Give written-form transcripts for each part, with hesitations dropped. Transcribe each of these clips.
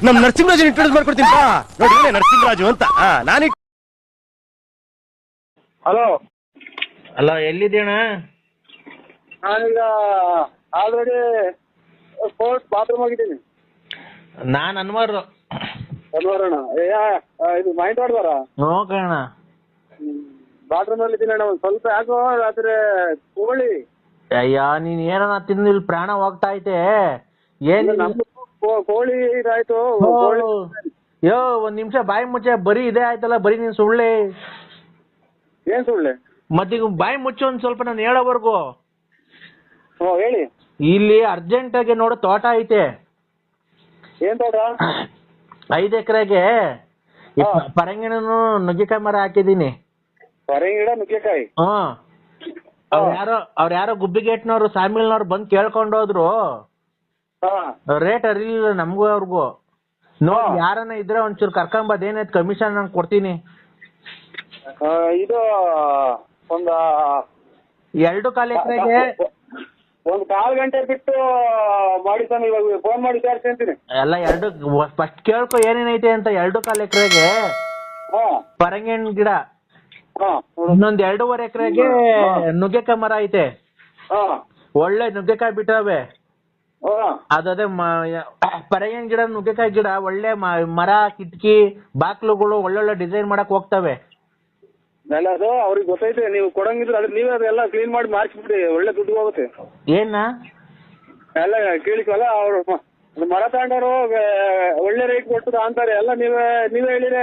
ನಮ್ ನರಸಿಂಹರಾಜ್ ಇಂಟ್ರೊಡ್ಯೂಸ್ ಮಾಡ್ಕೊಡ್ತೀನಿ ಬಾ. ನೋಡಿ ನರಸಿಂಹರಾಜು ಅಂತ. ನಾನು ಹಲೋ ಅಲ್ಲ ಎಲ್ಲಿದ್ದೀಣ? ನಾನೀಗ ಆಲ್ರೆಡಿ ಸ್ಪೋರ್ಟ್ಸ್ ಬಾತ್ರೂಮ್ ಆಗಿದ್ದೀನಿ. ನಾನು ಅನ್ವಾರು ಅಣ್ಣ ಇದು ಮೈಂಡ್ ವಾಡ್ದಾರ ನೋಕಣ ಬಾತ್ರೂಮ್ ಅಲ್ಲಿ ಇದ್ದೀನಿ ಅಣ್ಣ. ಒಂದು ಸ್ವಲ್ಪ ಯಾಕೋ ರಾತ್ರಿ ಕೋಳಿ ಅಯ್ಯ ನೀನ್ ಏನನ ತಿಂದು ಇಲ್ಲಿ ಪ್ರಾಣ ಹೋಗ್ತಾ ಐತೆ. ಏನ್ ಕೋಳಿ ಇದಾಯ್ತು. ಯೋ ಒಂದ್ ನಿಮಿಷ ಬಾಯಿ ಮುಚ್ಚೆ. ಬರೀ ಇದೇ ಆಯ್ತಲ್ಲ, ಬರೀ ನೀನ್ ಸುಳ್ಳೆ. ಏನ್ ಸುಳ್ಳೆ? ಮತ್ತೀಗ ಬಾಯಿ ಮುಚ್ಚು ಒಂದ್ ಸ್ವಲ್ಪ ನಾನು ಹೇಳೋವರ್ಗು. ಹೇಳಿ. ಇಲ್ಲಿ ಅರ್ಜೆಂಟ್ ಆಗಿ ನೋಡು ತೋಟ ಐತೆ. ಏನ್ ತೋಟ? 5 ಎಕರೆಗೆ ಪರಂಗಿಣನು ನುಗ್ಗೆಕಾಯಿ ಮರ ಹಾಕಿದೀನಿ. ಪರಂಗಿ ಗಿಡ ನುಗ್ಗೆಕಾಯಿ? ಅವ್ರ ಯಾರೋ ಗುಬ್ಬಿಗೇಟ್ನವ್ರು ಸಾಮಿಲ್ನವ್ರು ಬಂದ್ ಕೇಳ್ಕೊಂಡು ಹೋದ್ರು. ರೇಟ್ ಅರಿಲಿಲ್ಲ ನಮಗೂ ಅವ್ರಿಗೂ. ನೋಡಿ ಯಾರನ್ನ ಇದ್ರೆ ಒಂಚೂರು ಕರ್ಕೊಂಬದ್, ಏನಾಯ್ತು ಕಮಿಷನ್ ನಂಗೆ ಕೊಡ್ತೀನಿ. ಇದು ಒಂದ 2.25 ಎಕರೆಗೆ ಒಂದ್ 1/4 ಗಂಟೆ ಬಿಟ್ಟು ಮಾಡಿ ಸ್ವಾಮಿ. ಇವಾಗ ಫೋನ್ ಮಾಡಿ ವಿಚಾರಿಸ್ತೀನಿ. ಎಲ್ಲ ಫಸ್ಟ್ ಕೇಳ್ಕೊ ಏನೇನೈತೆ ಅಂತ. 2.25 ಎಕರೆಗೆ ಪರಂಗಿಣ ಗಿಡ, ಇನ್ನೊಂದ್ 2.5 ಎಕರೆಗೆ ನುಗ್ಗೆಕಾಯಿ ಮರ ಐತೆ. ಒಳ್ಳೆ ನುಗ್ಗೆಕಾಯಿ ಬಿಟ್ಟವೆ. ಅದೇ ಪರಂಗಿಣ ಗಿಡ, ನುಗ್ಗೆಕಾಯಿ ಗಿಡ ಒಳ್ಳೆ ಮರ, ಕಿಟಕಿ, ಬಾಕ್ಲುಗಳು ಒಳ್ಳೊಳ್ಳೆ ಡಿಸೈನ್ ಮಾಡಕ್ ಹೋಗ್ತವೆ. ಅದು ಅವ್ರಿಗೆ ಗೊತ್ತೈತೆ. ನೀವು ಕೊಡಂಗಿದ್ರೆ ಅದ್ರ ನೀವೇ ಅದೆಲ್ಲ ಕ್ಲೀನ್ ಮಾಡಿ ಮಾಡಿಸ್ಬಿಡಿ. ಒಳ್ಳೆ ದುಡ್ಡು ಹೋಗುತ್ತೆ. ಏನ ಎಲ್ಲ ಕೇಳಿಕಲ್ಲ ಅವ್ರು ಮರ ತಗೊಂಡವರು ಒಳ್ಳೆ ರೇಟ್ ಕೊಡ್ತದ ಅಂತಾರೆ. ಎಲ್ಲ ನೀವೇ ಹೇಳಿದ್ರೆ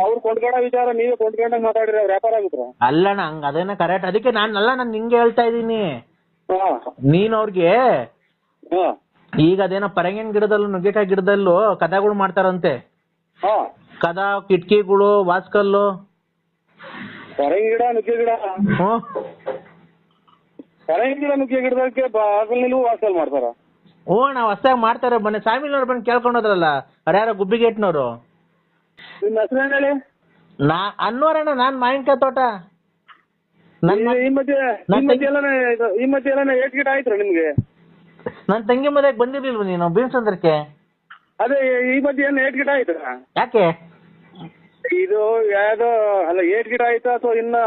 ಅವ್ರು ಕೊಂಡ್ಕೊಳ್ಳೋ ವಿಚಾರ ನೀವೇ ಕೊಂಡ್ಕೊಂಡಾಗ ಮಾತಾಡಿದ್ರೆ ಅವ್ರು ವ್ಯಾಪಾರ ಆಗುತ್ತರ? ಅಲ್ಲಣ್ಣ, ಹಂಗ ಅದೇನ ಕರೆಕ್ಟ್. ಅದಕ್ಕೆ ನಾನು ನಿಂಗೆ ಹೇಳ್ತಾ ಇದ್ದೀನಿ. ನೀನ್ ಅವ್ರಿಗೆ ಈಗ ಅದೇನೋ ಪರಂಗಿನ ಗಿಡದಲ್ಲೂ ನುಗ್ಗೆಕಾಯಿ ಗಿಡದಲ್ಲೂ ಕದಗಳು ಮಾಡ್ತಾರಂತೆ. ಕದ, ಕಿಟಕಿಗಳು, ವಾಸ್ಕಲ್ಲು. ಪರಂಗಿ ಗಿಡ, ನುಗ್ಗೆ ಗಿಡ, ಪರಂಗಿ ಗಿಡ, ನುಗ್ಗೆ ಗಿಡದಕ್ಕೆ ಬಾಗಲ್ ವಾಸಲ್ ಮಾಡ್ತಾರ. ನಾವು ಹೊಸ್ದಾಗಿ ಮಾಡ್ತಾರೆ. ಬನ್ನಿ ಸಾಮಿಲ್ನವ್ರು ಬಂದು ಕೇಳ್ಕೊಂಡೋದ್ರಲ್ಲ, ಅವ್ರು ಯಾರೋ ಗುಬ್ಬಿಗೇಟ್ನವ್ರು. ನಿಮ್ಮ ಹೆಸರು ಹೇಳಿ? ಅನ್ನೋರಣ್ಣ, ನಾನ್ ಮಾವಿನಕಾಯಿ ತೋಟ. ಈ ಮಧ್ಯೆ ಎಲ್ಲ 8 ಗಿಡ ಆಯ್ತು ನಿಮ್ಗೆ? ನನ್ ತಂಗಿ ಮದ್ವೆಗೆ ಬಂದಿರ್ಲಿಲ್ವ ನೀನು ಬೀನ್ಸಂದ್ರಕ್ಕೆ? ಅದೇ ಈ ಮಧ್ಯೆ 8 ಗಿಡ ಆಯ್ತು. ಯಾಕೆ ಇದು ಯಾವ್ದೋ ಅಲ್ಲ 8 ಗಿಡ ಆಯ್ತಾ ಅಥವಾ ಇನ್ನ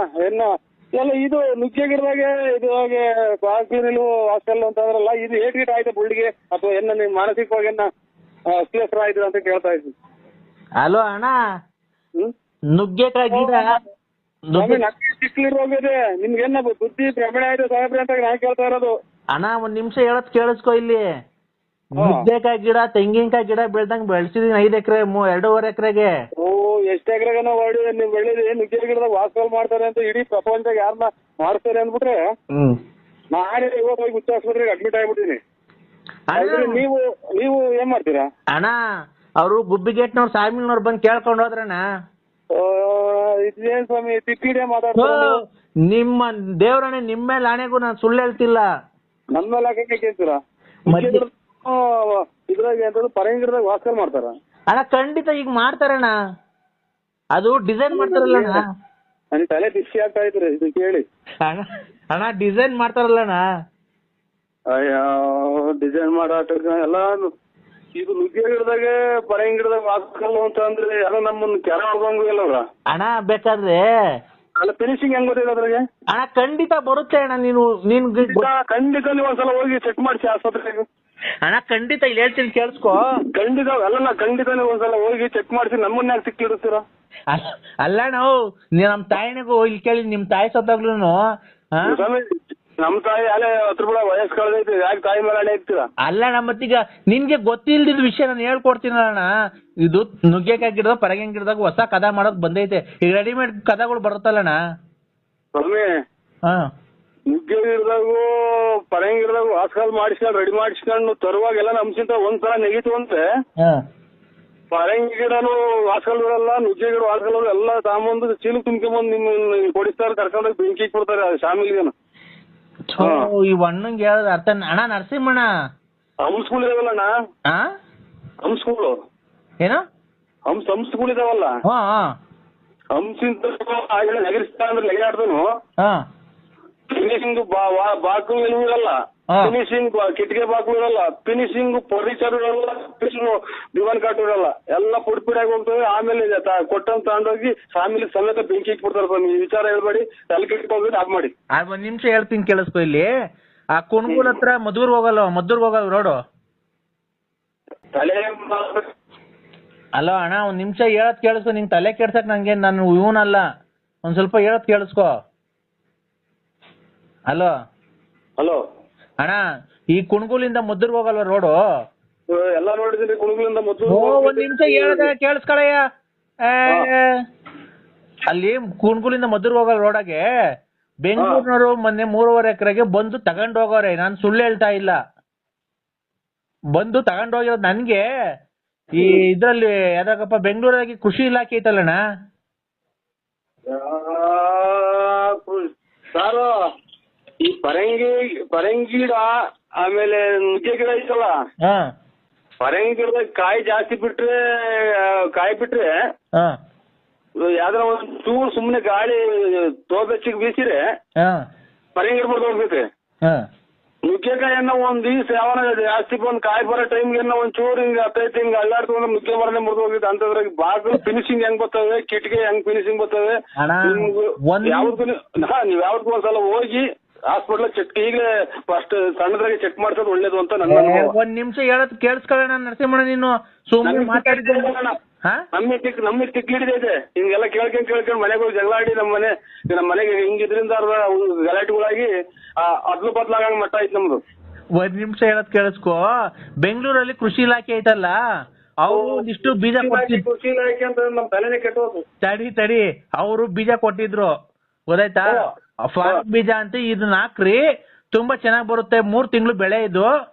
ಎಲ್ಲ ಇದು ನುಗ್ಗೆ ಗಿಡದಾಗೆ ಇದು ಹಾಗೆ ಬಾಕಿ ನಿಲ್ವು ಹಾಸ್ಟೆಲ್ ಅಂತ ಅಂದ್ರಲ್ಲ, ಇದು 8 ಗಿಡ ಆಯ್ತಾ ಬುಳ್ಳಿಗೆ ಅಥವಾ ನೀವು ಮಾನಸಿಕವಾಗಿ ಅಸ್ತಿರಸ್ತ್ರ ಆಯ್ತು ಅಂತ ಕೇಳ್ತಾ ಇದ್ವಿ. ಹಲೋ ಅಣ್ಣ, ನುಗ್ಗೆಕಾಯಿ ಗಿಡ ಸಿಕ್ಲಿರೋಗಿದೆ. ನಿಮ್ಗೇನ ಬುದ್ಧಿ ಭ್ರಮಣೆ ಆಯ್ತು ಸಾಹೇಬ್ರೆ ಅಂತ ನಾನು ಕೇಳ್ತಾ ಇರೋದು. ಅಣ್ಣ ಒಂದ್ ನಿಮಿಷ ಹೇಳೋದ್ ಕೇಳಿಸ್ಕೊ. ಇಲ್ಲಿ ನುಗ್ಗೆಕಾಯಿ ಗಿಡ, ತೆಂಗಿನಕಾಯಿ ಗಿಡ ಬೆಳ್ದಂಗ್ ಬೆಳ್ಸಿದೀನಿ 5 ಎಕರೆ 2.5 ಎಕರೆಗೆ. ಎಷ್ಟು ಎಕರೆಗನ ಹೊಡಿ ನೀವು ಬೆಳೆದಿ ನುಗ್ಗೆ ಗಿಡದಾಗ ವಾಸಲ್ ಮಾಡ್ತಾರೆ ಅಂತ ಇಡೀ ಪ್ರಪಂಚದಾಗ ಯಾರನ್ನ ಮಾಡ್ತಾರೆ ಅಂದ್ಬಿಟ್ರೆ ನಾನೇ ಇವತ್ತು ಹೋಗಿ ಹುಚ್ಚ ಆಸ್ಪತ್ರೆಗೆ ಅಡ್ಮಿಟ್ ಆಗ್ಬಿಟ್ಟಿನಿ. ನೀವು ಏನ್ ಮಾಡ್ತೀರಾ? ಅಣ್ಣ ಅವ್ರು ಗುಬ್ಬಿಗೇಟ್ನವ್ರು ಸಾಮಿಲ್ನವ್ರು ಬಂದ್ ಕೇಳ್ಕೊಂಡ್ ಹೋದ್ರಣ್ಣ. ಇದೇನ್ ಸ್ವಾಮಿ ತಿಕ್ಕಿಡೆ ಮಾತಾಡ್ತಾರೆ? ನಿಮ್ಮ ದೇವ್ರಣ್ಣ, ನಿಮ್ಮ ಮೇಲೆ ಆಣೆಗೂ ನಾನು ಸುಳ್ಳು ಹೇಳ್ತಿಲ್ಲ. ನನ್ನ ಮೇಲೆ ಹಾಕಕ್ಕೆ ಕೇಳ್ತೀರಾ? ಇದ್ರಾಗ ಎಂತ ಪರಂಗಿ ಗಿಡದಾಗ ವಾಸಲ್ ಮಾಡ್ತಾರ? ಅಣ್ಣ ಖಂಡಿತ ಈಗ ಮಾಡ್ತಾರಣ್ಣ. ಅದು ಡಿಸೈನ್ ಮಾಡ್ತಾರಲ್ಲ ನನಗೆ ತಲೆ ಬಿಸಿ ಆಗ್ತಾ ಇದ್ರಿ ಇದು ಕೇಳಿ. ಅಣ್ಣ ಡಿಸೈನ್ ಮಾಡ್ತಾರಲ್ಲಣ್ಣ. ಅಯ್ಯೋ ಡಿಸೈನ್ ಮಾಡಾಟ ಎಲ್ಲ ಇದು ನುಗ್ಗೆ ಗಿಡದಾಗೆ ಪರಂಗಿ ಗಿಡದಾಗ ವಾಸಲ್ ಅಂತ ಅಂದ್ರೆ ಎಲ್ಲ ನಮ್ಮನ್ನ ಕೆರ ಹೊಡ್ದಂಗು ಎಲ್ಲವ್ರ. ಅಣ್ಣ ಬೇಕಾದ್ರೆ ಅಲ್ಲ ಫಿನಿಶಿಂಗ್ ಹೆಂಗ್ ಗೊತ್ತಿದೆ ಅದ್ರಾಗೆ? ಅಣ್ಣ ಖಂಡಿತ ಬರುತ್ತೆ ಅಣ್ಣ. ನೀನು ಖಂಡಿತ ನೀವು ಒಂದ್ಸಲ ಹೋಗಿ ಚೆಕ್ ಮಾಡಿಸಿ ಆಸ್ಪತ್ರೆಗೆ. ಅಣ್ಣ ಖಂಡಿತ ಇಲ್ಲಿ ಹೇಳ್ತೀನಿ ಕೇಳಿಸ್ಕೊ. ಖಂಡಿತ ಅಲ್ಲ ಖಂಡಿತ ನೀವು ಒಂದ್ಸಲ ಹೋಗಿ ಚೆಕ್ ಮಾಡಿಸಿ ನಮ್ಮನ್ನ ಯಾಕೆ ಸಿಕ್ಕಿರುತ್ತೀರಾ? ಅಲ್ಲ ನಾವು ನಮ್ ತಾಯಿನಿಗೂ ಇಲ್ಲಿ ಕೇಳಿ, ನಿಮ್ ತಾಯಿ ಸತ್ತಾಗ್ಲೂ ನಮ್ ತಾಯಿ ಅಲ್ಲೇ 10 ರೂಪಾಯಿ ವಯಸ್ಸು ಕಳೆದೈತಿ, ಯಾಕೆ ತಾಯಿ ಮೇಲೆ ಹಣೆ ಇರ್ತೀರಾ? ಅಲ್ಲ ಮತ್ತೀಗ ನಿನ್ಗೆ ಗೊತ್ತಿಲ್ದಿದ್ ವಿಷಯ ನಾನು ಹೇಳ್ಕೊಡ್ತೀನಿ ಅಣ್ಣ. ಇದು ನುಗ್ಗೆಕಾಯಿ ಗಿಡದ ಪರಂಗಿ ಗಿಡದಾಗ ಹೊಸ ಕದ ಮಾಡೋಕ್ ಬಂದೈತೆ. ಈಗ ರೆಡಿಮೇಡ್ ಕದಗಳು ಬರುತ್ತಲ್ಲಣ್ಣ ಸ್ವಾಮಿ. ನುಗ್ಗೆ ಗಿಡದಾಗೂ ಪರಂಗಿ ಗಿಡದಾಗ ವಾಸಲ್ ಮಾಡಿಸ್ಕೊಂಡು ರೆಡಿ ಮಾಡಿಸ್ಕೊಂಡು ತರುವಾಗ ಎಲ್ಲ ನಮ್ಸಿಂತ ಒಂದ್ಸಲ ನೆಗಿತು ಅಂತೆ. ಪರಂಗಿ ಗಿಡನು ವಾಸಲ್ಗಳೆಲ್ಲ ನುಗ್ಗೆ ಗಿಡ ವಾಸಲ್ ಎಲ್ಲ ತಗೊಂಬಂದು ಚೀಲ ತುಂಬ್ಕೊಂಬಂದು ನಿಮ್ ಕೊಡಿಸ್ತಾರೆ, ಕರ್ಕೊಂಡೋಗಿ ಬೆಂಕಿ ಕೊಡ್ತಾರೆ ಶಾಮಿಲ್ಗೇನು. ಈ ಹಣ್ಣಂಗೆ ಹೇಳೋದು ಅರ್ಥ. ಅಣ್ಣ ನರಸಿಂಹಣ್ಣ ಹಂಸ್ಗಳು ಇದಾವಲ್ಲಣ್ಣ, ಹಂಸ್ಗಳು ಏನು ಹಂಸ್ಗಳು ಇದಾವಲ್ಲ, ಹಂಸಿಂತ ನಗರಿಸ್ತಾ ಅಂದ್ರೆ ಲೆಗಾಡ್ದನು ಫಿನಿಶಿಂಗ್ ಬಾಕು ಇರಲ್ಲ. ಹಾ. ಫಿನಿಶಿಂಗ್ ಕಿಟಕಿ ಬಾಕ್ಲು ಇರಲ್ಲ, ಫಿನಿಶಿಂಗ್ ಫರ್ನಿಚರ್ ಇರಲ್ಲ, ದಿವಾನ್ ಕಾಟ್ ಇರಲ್ಲ, ಎಲ್ಲ ಪುಡಿ ಪುಡಿಯಾಗಿ ಹೋಗ್ತವೆ. ಆಮೇಲೆ ಕೊಟ್ಟಂತ ತಗೊಂಡೋಗಿ ಫ್ಯಾಮಿಲಿ ಸಮೇತ ಬೆಂಕಿ ಇಟ್ಬಿಡ್ತಾರೆ ಸ್ವಾಮಿ. ಈ ವಿಚಾರ ಹೇಳ್ಬೇಡಿ, ತಲೆ ಕೆಟ್ಕೊಂಡ್ಬಿಟ್ಟು ಆಫ್ ಮಾಡಿ. ಒಂದ್ ನಿಮಿಷ ಹೇಳ್ತೀನಿ ಕೇಳಿಸ್ಕೊ. ಇಲ್ಲಿ ಆ ಕುಣಗುಲ್ ಹತ್ರ ಮದ್ದೂರ್ಗ್ ಹೋಗಲ್ಲ ರೋಡು. ತಲೆ ಅಲ್ಲ ಅಣ್ಣ, ಒಂದ್ ನಿಮಿಷ ಹೇಳತ್ ಕೇಳಿಸ್ಕೊ. ನಿಂಗೆ ತಲೆ ಕೆಡ್ಸಕ್ ನಂಗೆ ನಾನು ಇವನಲ್ಲ, ಒಂದ್ ಸ್ವಲ್ಪ ಹೇಳತ್ ಕೇಳಿಸ್ಕೊ. ಹಲೋ ಹಲೋ ಅಣ್ಣ, ಈ ಕುಣಗುಲಿಂದ ಮದ್ದೂರ್ಗ್ ಹೋಗಲ್ವ ರೋಡು? ಎಲ್ಲ ನೋಡಿದ್ರಿ ಕುಣಗುಲಿಂದ ಮೊದಲು. ಒಂದ್ ನಿಮಿಷ ಹೇಳ್ದ ಕೇಳಿಸ್ಕೊಳಯ್ಯ. ಅಲ್ಲಿ ಕುಣಗುಲಿಂದ ಮದ್ದೂರ್ಗ್ ಹೋಗೋ ರೋಡಾಗೆ ಬೆಂಗಳೂರಿನವರು ಮೊನ್ನೆ 3.5 ಎಕರೆಗೆ ಬಂದು ತಗೊಂಡ್ ಹೋಗೋರೆ. ನಾನು ಸುಳ್ಳು ಹೇಳ್ತಾ ಇಲ್ಲ. ಬಂದು ತಗೊಂಡ್ ಹೋಗಿರೋದು ನನ್ಗೆ. ಈ ಇದ್ರಲ್ಲಿ ಯಾವ್ದಾಗಪ್ಪ ಬೆಂಗಳೂರಾಗಿ ಕೃಷಿ ಇಲಾಖೆ ಐತಲ್ಲಣ್ಣ, ಸಾರು ಈ ಪರಂಗಿ ಗಿಡ ಆಮೇಲೆ ನುಗ್ಗೆ ಗಿಡ ಐತಲ್ಲ, ಪರಂಗಿ ಗಿಡದಾಗ ಕಾಯಿ ಜಾಸ್ತಿ ಬಿಟ್ರೆ ಯಾವ್ದಾರ ಒಂದ್ ಚೂರು ಸುಮ್ನೆ ಗಾಳಿ ತೋಬೆಚ್ಚಿಗೆ ಬೀಸಿರೆ ಪರಂಗಿ ಗಿಡ ಬರ್ದೋಗ್ತೈತೆ. ನುಗ್ಗೆಕಾಯನ್ನ ಒಂದ್ ದಿವ್ಸ ಯಾವನ ಜಾಸ್ತಿ ಬಂದ್ ಕಾಯಿ ಬರೋ ಟೈಮ್ಗೆ ಒಂದ್ ಚೂರು ಹಿಂಗ ಹತ್ತೈತಿ ಹಿಂಗ ಅಲ್ಲಾಡ್ತಂದ್ರೆ ನುಗ್ಗೆ ಮರನೇ ಮುರಿದೋಗಿತ್ತು. ಅಂತದ್ರಾಗ ಬಾಗಿಲು ಫಿನಿಶಿಂಗ್ ಹೆಂಗ್ ಬರ್ತವೆ, ಕಿಟಕಿ ಹೆಂಗ್ ಫಿನಿಶಿಂಗ್ ಬರ್ತವೆ. ನೀವ್ ಯಾವ್ದಕ್ಕೂ ಒಂದ್ಸಲ ಹೋಗಿ ಹಾಸ್ಪಿಟ್ಲ್ ಚೆಕ್ ಈಗಲೇ ಫಸ್ಟ್ ಸಣ್ಣದ್ರಾಗೆ ಚೆಕ್ ಮಾಡ್ಸೋದು ಒಳ್ಳೇದು ಅಂತ ನನ್ನ ಅನುಭವ. ಒಂದ್ ನಿಮಿಷ ಹೇಳೋದ್ ಕೇಳಿಸ್ಕೊಳ್ಳೋಣ ನರಸಿಂಹಣ್ಣ, ನೀನು ಸುಮ್ಮನೆ ಮಾತಾಡಿದ್ದೆ. ನಮಗೆ ತಿಕ್ಲಿಡಿದೈತೆ ಹಿಂಗೆಲ್ಲ ಕೇಳ್ಕೊಂಡ್ ಮನೆಗೆ ಹೋಗಿ ಜಗಳ ಆಡಿ ನಮ್ಮ ಮನೆಗೆ ಹಿಂಗಿದ್ರಿಂದ ಗಲಾಟೆಗಳಾಗಿ ಅದ್ಲು ಬದ್ಲಾಗಂಗ್ ಮಟ್ಟ ಐತ್ ನಮ್ದು. ಒಂದ್ ನಿಮಿಷ ಹೇಳೋದ್ ಕೇಳಿಸ್ಕೊ. ಬೆಂಗಳೂರಲ್ಲಿ ಕೃಷಿ ಇಲಾಖೆ ಐತಲ್ಲ, ಅವ್ರು ಒಂದಿಷ್ಟು ಬೀಜ ಕೊಟ್ಟಿದ್ರು. ಕೃಷಿ ಇಲಾಖೆ ಅಂತ ನಮ್ ತಲೆನೇ ಕೆಟ್ಟೋದು. ತಡಿ ಅವರು ಬೀಜ ಕೊಟ್ಟಿದ್ರು, ಗೊತ್ತಾಯ್ತಾ? ಫಾರ್ಮ್ ಬೀಜ ಅಂತ ಇದನ್ನ ಹಾಕ್ರಿ, ತುಂಬಾ ಚೆನ್ನಾಗ್ ಬರುತ್ತೆ, 3 ತಿಂಗಳು ಬೆಳೆ ಇದು,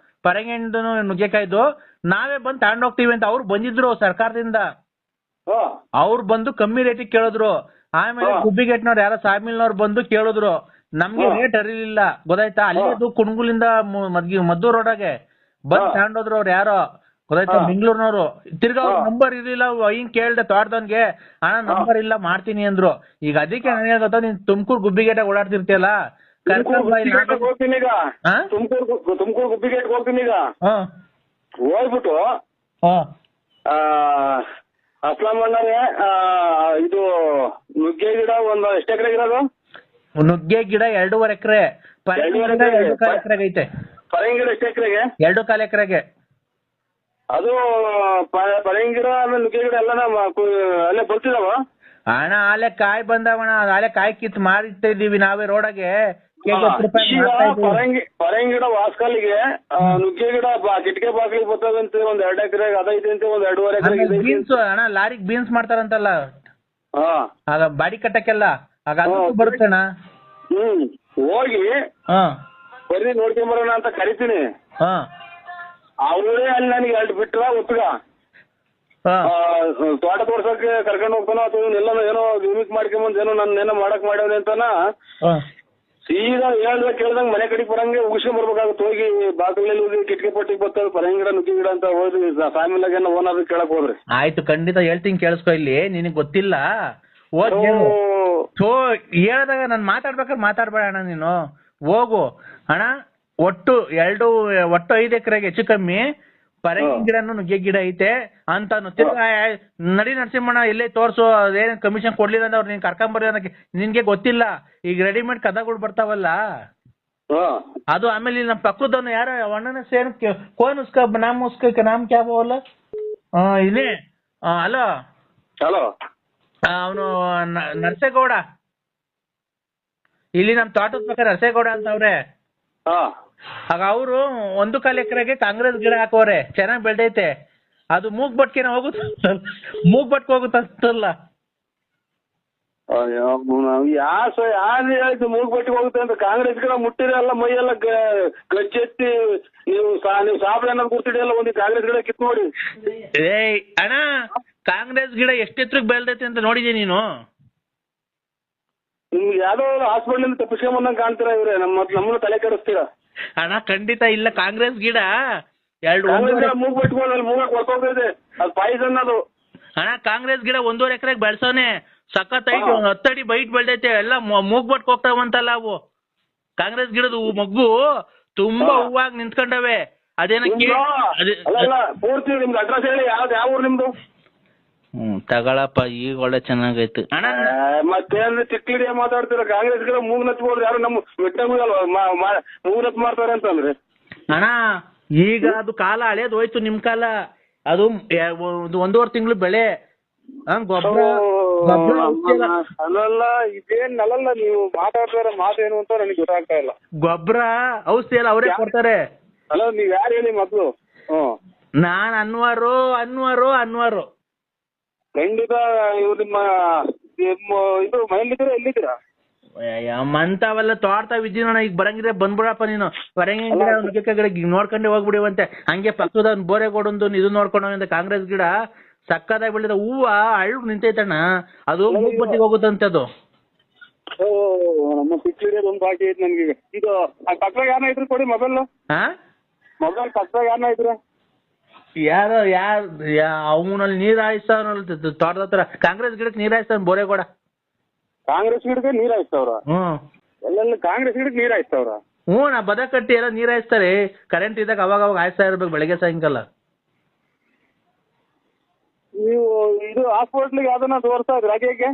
ಪರಂಗಿಹಣ್ಣು ನುಗ್ಗೆಕಾಯ್ದು, ನಾವೇ ಬಂದು ತಗೊಂಡ್ ಹೋಗ್ತೀವಿ ಅಂತ ಅವ್ರು ಬಂದಿದ್ರು ಸರ್ಕಾರದಿಂದ. ಅವ್ರು ಬಂದು ಕಮ್ಮಿ ರೇಟಿಗೆ ಕೇಳಿದ್ರು. ಆಮೇಲೆ ಗುಬ್ಬಿಗೇಟ್ನವ್ರು ಯಾರೋ ಸಾಮಿಲ್ನವ್ರು ಬಂದು ಕೇಳಿದ್ರು, ನಮ್ಗೆ ರೇಟ್ ಅರಿಲಿಲ್ಲ, ಗೊತ್ತಾಯ್ತಾ? ಅಲ್ಲಿದು ಕುಣಗುಲಿಂದ ಮದ್ದೂರ್ ರೋಡಾಗೆ ಬಂದ್ ತಗೊಂಡೋದ್ರು ಅವ್ರು ಯಾರೋ, ಗೊತ್ತಾಯ್ತಾ? ಬೆಂಗಳೂರಿನವರು. ತಿರ್ಗಾ ಅವ್ರ ನಂಬರ್ ಇರ್ಲಿಲ್ಲ, ಹಿಂಗ್ ಕೇಳ್ದೆ ತೋಟದವನ್ಗೆ, ಅಣ್ಣ ನಂಬರ್ ಇಲ್ಲ ಮಾಡ್ತೀನಿ ಅಂದ್ರು. ಈಗ ಅದಕ್ಕೆ ನನಗೆ ಗೊತ್ತಾ, ನೀನ್ ತುಮಕೂರು ಗುಬ್ಬಿಗೇಟಾಗ ಓಡಾಡ್ತಿರ್ತೀಯಲ್ಲ, ಹೋಗ್ತೀನಿ ಈಗ, ತುಮಕೂರು ಗುಬ್ಬಿಗೇಟ್ ಹೋಗ್ತೀನಿ ಈಗ. ಹೋಗ್ಬಿಟ್ಟು ಅಸ್ಲಾಂ ಅಣ್ಣರೇ, ಇದು ನುಗ್ಗೆ ಗಿಡ ಒಂದ್ ಎಷ್ಟು ಎಕರೆ ಇರೋದು? ನುಗ್ಗೆ ಗಿಡ 2.5 ಎಕರೆ, ಪರಂಗಿ ಗಿಡ 2.25 ಎಕರೆಗೆ ಐತೆ. ಪರಂಗಿ ಗಿಡ ಎಷ್ಟು ಎಕರೆಗೆ? 2.25 ಎಕರೆಗೆ. ಅದು ಪರಂಗಿ ಗಿಡ ಆಮೇಲೆ ನುಗ್ಗೆ ಗಿಡ ಎಲ್ಲ ಅಲ್ಲೇ ಬರ್ತಿದಾವ ಅಣ್ಣ? ಆಲೆ ಕಾಯಿ ಬಂದವಣ, ಆಲೆ ಕಾಯಿ ಕಿತ್ ಮಾರಿತಾ ಇದೀವಿ ನಾವೇ ರೋಡಾಗೆ. ಪರಂಗಿ ಗಿಡ ವಾಸ್ಕಲ್ಲಿಗೆ, ನುಗ್ಗೆ ಗಿಡ ಕಿಟಕಿ ಬಾಗಿಲಿಗೆ ಬರ್ತದಂತೆ ಒಂದ್ 2 ಎಕರೆಗೆ ಅದೈತೆ ಅಂತೆ, ಒಂದ್ 2.5 ಎಕರೆ ಬೀನ್ಸ್ ಅಣ್ಣ, ಲಾರಿಗೆ ಬೀನ್ಸ್ ಮಾಡ್ತಾರಂತಲ್ಲ ಆಗ ಬಾಡಿ ಕಟ್ಟಕ್ಕೆಲ್ಲ, ಆಗ ಬರುತ್ತಣ್ಣ. ಹೋಗಿ ಬರ್ರಿ ನೋಡ್ಕೊಂಬರೋಣ ಅಂತ ಕರಿತೀನಿ. ಅವರೇ ಅಲ್ಲಿ ನನಗೆ 2 ಬಿಟ್ರ ಒತ್ತಗ ತೋಟ ತೋರ್ಸಕ್ಕೆ ಕರ್ಕೊಂಡು ಹೋಗ್ತಾನ, ಅಥವಾ ಎಲ್ಲ ಏನೋ ಯೂನಿಕ್ ಮಾಡ್ಕೊಂಬಂದ್ ಏನೋ ನನ್ನ ಏನೋ ಮಾಡಕ್ ಮಾಡ್ಯವನೆ ಅಂತಾನ. ಸೀದಾ ಕೇಳ್ದಂಗ್ ಮನೆ ಕಡೆಗೆ ಬರಂಗೆ ಉಗಿಸ್ಕೊಂಡ್ ಬರ್ಬೇಕಾಗುತ್ತೆ. ಹೋಗಿ ಬಾಗಿಲಲ್ಲಿ ಹೋಗಿ ಕಿಟಕಿ ಪಟ್ಟಿಗೆ ಬರ್ತವೆ ಪರಂಗಿ ಗಿಡ ನುಗ್ಗಿ ಗಿಡ ಅಂತ ಹೋದ್ರಿ ಫ್ಯಾಮಿಲಿಯಾಗ ಓನರ್ ಕೇಳಕ್ ಹೋದ್ರಿ. ಆಯ್ತು, ಖಂಡಿತ ಹೇಳ್ತೀನಿ ಕೇಳಿಸ್ಕೊ. ಇಲ್ಲಿ ನಿನಗ್ ಗೊತ್ತಿಲ್ಲ ಹೇಳ್ದಾಗ ನಾನು ಮಾತಾಡ್ಬೇಕಾದ್ರೆ ಮಾತಾಡ್ಬೇಡ ಅಣ್ಣ, ನೀನು ಹೋಗು ಅಣ್ಣ. ಒಟ್ಟು 5 ಎಕರೆಗೆ ಹೆಚ್ಚು ಕಮ್ಮಿ ಪರಂಗಿ ಗಿಡನು ನುಗ್ಗೆ ಗಿಡ ಐತೆ ಅಂತ ನಡಿ ನರಸಿಂಹಣ್ಣ, ಇಲ್ಲೇ ತೋರ್ಸು, ಅದೇನ್ ಕಮಿಷನ್ ಕೊಡ್ಲಿಲ್ಲ ಅಂದ್ರೆ ಅವ್ರು ನೀನ್ ಕರ್ಕೊಂಬರ್ರಿ ಅನ್ನಕ್ಕೆ ನಿನ್ಗೆ ಗೊತ್ತಿಲ್ಲ. ಈಗ ರೆಡಿಮೇಡ್ ಕದಗಳು ಬರ್ತಾವಲ್ಲ ಅದು. ಆಮೇಲೆ ನಮ್ಮ ಪಕ್ಕದವನು ಯಾರ ಅಣ್ಣನ ಸೇನ್ ಕೋನ್ ಉಸ್ಕ ನಾಮ್ ಕ್ಯಾ ಬೋಲ ಇಲ್ಲಿ. ಹಲೋ ಅವನು ನರಸೇಗೌಡ, ಇಲ್ಲಿ ನಮ್ ತೋಟದ ಪಕ್ಕ ನರಸೇಗೌಡ ಅಂತ ಅವ್ರೆ. ಆಗ ಅವರು 1.25 ಎಕರೆಗೆ ಕಾಂಗ್ರೆಸ್ ಗಿಡ ಹಾಕೋರೆ, ಚೆನ್ನಾಗ್ ಬೆಳ್ದೈತೆ. ಅದು ಮೂಗ್ಬಟ್ಕೆನ ಹೋಗುತ್ತಲ್ಲ. ಯಾರು ಮೂಗ್ಬಟ್ಟಿಗೆ ಹೋಗುತ್ತೆ ಅಂತ? ಕಾಂಗ್ರೆಸ್ ಗಿಡ ಮುಟ್ಟಿದ್ರೆ ಎಲ್ಲ ಮೈಯೆಲ್ಲ ಗಚ್ಚೆತ್ತಿ ನೀವು ಸಾಬಳೆ ಅನ್ನೋದು ಗುರ್ತಿಡಿಯಲ್ಲ, ಒಂದು ಕಾಂಗ್ರೆಸ್ ಗಿಡ ಕಿತ್ ನೋಡಿ. ಅಣ್ಣ, ಕಾಂಗ್ರೆಸ್ ಗಿಡ ಎಷ್ಟೆತ್ರಕ್ಕೆ ಬೆಳ್ದೈತೆ ಅಂತ ನೋಡಿದೀನಿ ನೀನು? ನಿಮ್ಗೆ ಯಾವ್ದೋ ಹಾಸ್ಪಿಟ್ಲಿಂದ ತಪ್ಪಿಸ್ಕೊಂಬಂದಂಗೆ ಕಾಣ್ತೀರಾ ಇವ್ರೆ, ನಮ್ಮನ್ನ ತಲೆ ಕೆಡಿಸ್ತೀರಾ? ಅಣ್ಣ ಖಂಡಿತ ಇಲ್ಲ, ಕಾಂಗ್ರೆಸ್ ಗಿಡ ಮೂಗ್ ಬಿಟ್ಕೊಂಡು ಮೂಗಕ್ಕೆ ಹೊರ್ಕೋಗಿದೆ, ಅದು ಪಾಯ್ಸನ್ ಅದು. ಅಣ್ಣ ಕಾಂಗ್ರೆಸ್ ಗಿಡ 1.5 ಎಕರೆಗೆ ಬೆಳ್ಸೋನೆ, ಸಖತ್ 10 ಅಡಿ ಬೈಟ್ ಬೆಳ್ದೈತೆ, ಎಲ್ಲ ಮೂಗ್ ಬಟ್ಕ್ ಹೋಗ್ತಾವಂತಲ್ಲ ಅವು. ಕಾಂಗ್ರೆಸ್ ಗಿಡದ ಮಗ್ಗು ತುಂಬಾ ಹೂವಾಗಿ ನಿಂತ್ಕೊಂಡವೆ. ಅದೇನ ಅಲ್ಲ ಪೂರ್ತಿ ನಿಮ್ದು ಅಡ್ರೆಸ್ ಹೇಳಿ, ಯಾವ ಊರು ನಿಮ್ದು? ತಗೊಳಪ್ಪ, ಈಗ ಒಳ್ಳೆ ಚೆನ್ನಾಗೈತೆ ಅಣ್ಣ. ಮತ್ತೇನ್ ಚಿಕ್ಕಡಿಯ ಮಾತಾಡ್ತೀರ? ಕಾಂಗ್ರೆಸ್ ಗಿಡ ಮೂಗ್ ನಚ್ಬೋದು, ಯಾರು ನಮ್ಮ ಬೆಟ್ಟಗಲ್ವಾ ಮೂಗ್ ನಚ್ ಮಾಡ್ತಾರೆ ಅಂತಂದ್ರೆ ಅಣ್ಣ. ಈಗ ಅದು ಕಾಲ ಹಳೇದು ಹೋಯ್ತು, ನಿಮ್ ಕಾಲ. ಅದು 1.5 ತಿಂಗಳು ಬೆಳೆ. ಗೊಬ್ಬರ ಅಲ್ಲಲ್ಲ, ಇದೇನ್ ಅಲ್ಲಲ್ಲ, ನೀವು ಮಾತಾಡ್ತಾರ ಮಾತೇನು ಅಂತ ನನಗೆ ಗೊತ್ತಾಗ್ತಾ ಇಲ್ಲ. ಗೊಬ್ಬರ ಔಷಧಿ ಎಲ್ಲ ಅವರೇ ಕೊಡ್ತಾರೆ. ಅಲ್ಲ, ನೀವ್ ಯಾರು ಹೇಳಿ ಮೊದ್ಲು? ನಾನ್ ಅನ್ವಾರು ಖಂಡಿತ. ಇವ್ರು ನಿಮ್ಮ ಇದು ಮನೇಲಿದ್ದೀರಾ, ಎಲ್ಲಿದ್ದೀರಾ? ಮಂತಾವೆಲ್ಲ ತೋಡ್ತಾವಿದ್ದೀನ. ಈಗ ಬರಂಗಿದ್ರೆ ಬಂದ್ಬಿಡಪ್ಪ ನೀನು. ಬರಂಗಿಲ್ಲ ನೋಡ್ಕೊಂಡೆ ಹೋಗ್ಬಿಡಿವಂತೆ. ಹಂಗೆ ಪಕ್ಕದ ಬೋರೆಗೋಡೊಂದು ಇದು ನೋಡ್ಕೊಂಡು ಕಾಂಗ್ರೆಸ್ ಗಿಡ ಸಕ್ಕದಾಗಿ ಬೆಳೆದ ಹೂವ ಹಳ್ಳು ನಿಂತೈತಣ್ಣ. ಅದು ಮೂಗ್ಬಟ್ಟಿಗೆ ಹೋಗುತ್ತಂತೆ ಅದು. ನಮ್ಮ ಪಿಕ್ಚರ್ ಒಂದು ಬಾಕಿ ಐತೆ ನನ್ಗೆ. ಇದು ಪಕ್ಕದಾಗ ಯಾರನ್ನ ಇದ್ರು ಕೊಡಿ ಮೊಬೈಲ್. ಮೊಬೈಲ್ ಪಕ್ಕದಾಗ ಯಾರನ್ನ ಇದ್ರೆ ಯಾರು ಅವನಲ್ಲಿ ನೀರ್ ಹಾಯಿಸ್ತಾವ ತೋಟದ ಹತ್ರ. ಕಾಂಗ್ರೆಸ್ ಗಿಡಕ್ಕೆ ನೀರ್ ಹಾಯಿಸ್ತಾವ ಬೋರೆಗೋಡ. ಕಾಂಗ್ರೆಸ್ ಗಿಡಕ್ಕೆ ನೀರ್ ಹಾಯಿಸ್ತವ್ರ? ಎಲ್ಲ ಕಾಂಗ್ರೆಸ್ ಗಿಡಕ್ಕೆ ನೀರ್ ಹಾಯಿಸ್ತವ್ರ? ನಾ ಬದ ಕಟ್ಟಿ ಎಲ್ಲ ನೀರ್ ಹಾಯಿಸ್ತಾರೆ. ಕರೆಂಟ್ ಇದ್ದಾಗ ಅವಾಗ ಹಾಯಿಸ್ತಾ ಇರ್ಬೇಕು, ಬೆಳಗ್ಗೆ ಸಾಯಂಕಾಲ. ನೀವು ಇದು ಹಾಸ್ಪಿಟ್ಲಿಗೆ ಯಾವ್ದನ್ನ ತೋರಿಸ್ತಾ ಇದ್ರಿ ಹಾಗೆ?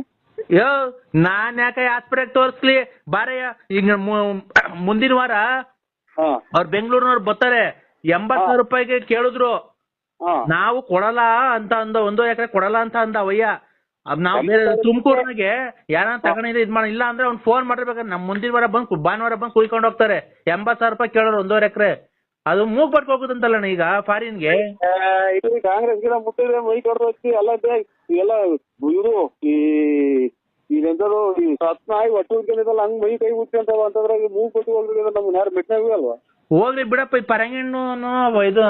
ನಾನ್ ಯಾಕೆ ಹಾಸ್ಪಿಟಲ್ ತೋರಿಸ್ಲಿ? ಬಾರಯ್ಯ, ಈಗ ಮುಂದಿನ ವಾರ ಅವ್ರು ಬೆಂಗಳೂರಿನವ್ರು ಬರ್ತಾರೆ. 80,000 ರೂಪಾಯಿಗೆ ಕೇಳಿದ್ರು. ನಾವು ಕೊಡಲ್ಲ ಅಂತ ಅಂದ, 1 ಎಕರೆ ಕೊಡಲ್ಲ ಅಂತ ಅಂದ ಅವಯ್ಯ. ನಾವು ಬೇರೆ ತುಮಕೂರ್ನಾಗೆ ಯಾರ ತಗೊಂಡಿದ್ರೆ ಇದ್ ಇಲ್ಲ ಅಂದ್ರೆ ಅವ್ನು ಫೋನ್ ಮಾಡಿರ್ಬೇಕಾದ್ರೆ ನಮ್ ಮುಂದಿನ ವಾರ ಭಾನುವಾರ ಬಂದು ಕುಯ್ಕೊಂಡು ಹೋಗ್ತಾರೆ. 80,000 ರೂಪಾಯಿ ಕೇಳೋರು 1 ಎಕರೆ. ಅದು ಮೂಗ್ ಬಟ್ ಹೋಗುದಂತಲ್ಲ ಈಗ ಫಾರಿನ್ಗೆ. ಕಾಂಗ್ರೆಸ್ ಗಿಡ ಮುಟ್ಟಿದ್ರೆ ಮೈ ಕಡ್ದು ಹಚ್ಚಿ ಎಲ್ಲ ಎಲ್ಲ ಇವರು ಈಗೆಂತದು ಈ ಸತ್ನಾಯಿ ಒಟ್ಟು ಉಳ್ಕೊಂಡಿದ್ದಲ್ಲ, ಹಂಗ್ ಮೈ ಕೈ ಉಚ್ಕೊಂತಾವ ಅಂತಂದ್ರೆ ಮೂಗ್ ಕೊಟ್ಟು ಹೋಗಿದ್ರೆ ನಮ್ಗೆ ಯಾರು ಮೆಟ್ನಾಗ ಅಲ್ವಾ? ಹೋಗ್ರಿ ಬಿಡಪ್ಪ, ಈ ಪರಂಗಿಣ್ಣು ಇದು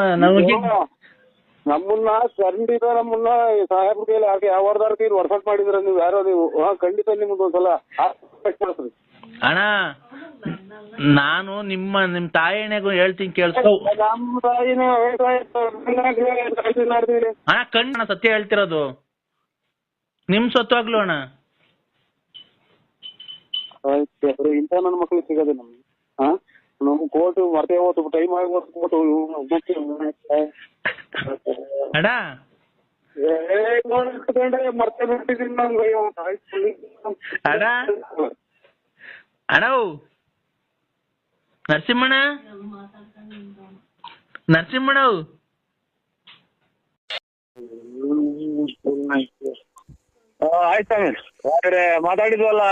ನಮ್ಮನ್ನ ಖಂಡಿತ ನಮ್ಮನ್ನ ಸಾಹೇಬ್ರ ಕೈಲಿ ಹಾಕಿ ಯಾವ್ದಾರ ಕೈಲಿ ವರ್ಕೌಟ್ ಮಾಡಿದ್ರ ನೀವು ಯಾರೋ ನೀವು ಖಂಡಿತ ನಿಮ್ಗೆ ಒಂದ್ಸಲ ಮಾಡ್ತೀರಿ ಅಣ್ಣ. ನಾನು ನಿಮ್ ತಾಯಿಗೂ ಹೇಳ್ತೀನಿ ಕೇಳಿಸ್ಕೊ. ನಮ್ಮ ತಾಯಿನ ಅಣ್ಣ ಕಣ್ಣು ಸತ್ಯ ಹೇಳ್ತಿರೋದು. ನಿಮ್ ಸೊತ್ತಾಗ್ಲು ಅಣ್ಣ. ಇಂಥ ನನ್ನ ಮಕ್ಳಿಗೆ ಸಿಗೋದು ನಮ್ಗೆ. ನಮ್ಗೆ ಕೋರ್ಟು ಮರ್ತೇ ಹೋತು, ಟೈಮ್ ಆಗಿ ಕೋರ್ಟು ಅಣ್ಣ. ಮರ್ತೇ ಬಿಟ್ಟಿದ್ದೀನಿ ನಮ್ಗೆ. ಅಣ್ಣ ನರಸಿಂಹಣ್ಣ ಆಯ್ತು ಸ್ವಾಮಿ, ಯಾಕಡೆ ಮಾತಾಡಿದ್ವಲ್ಲ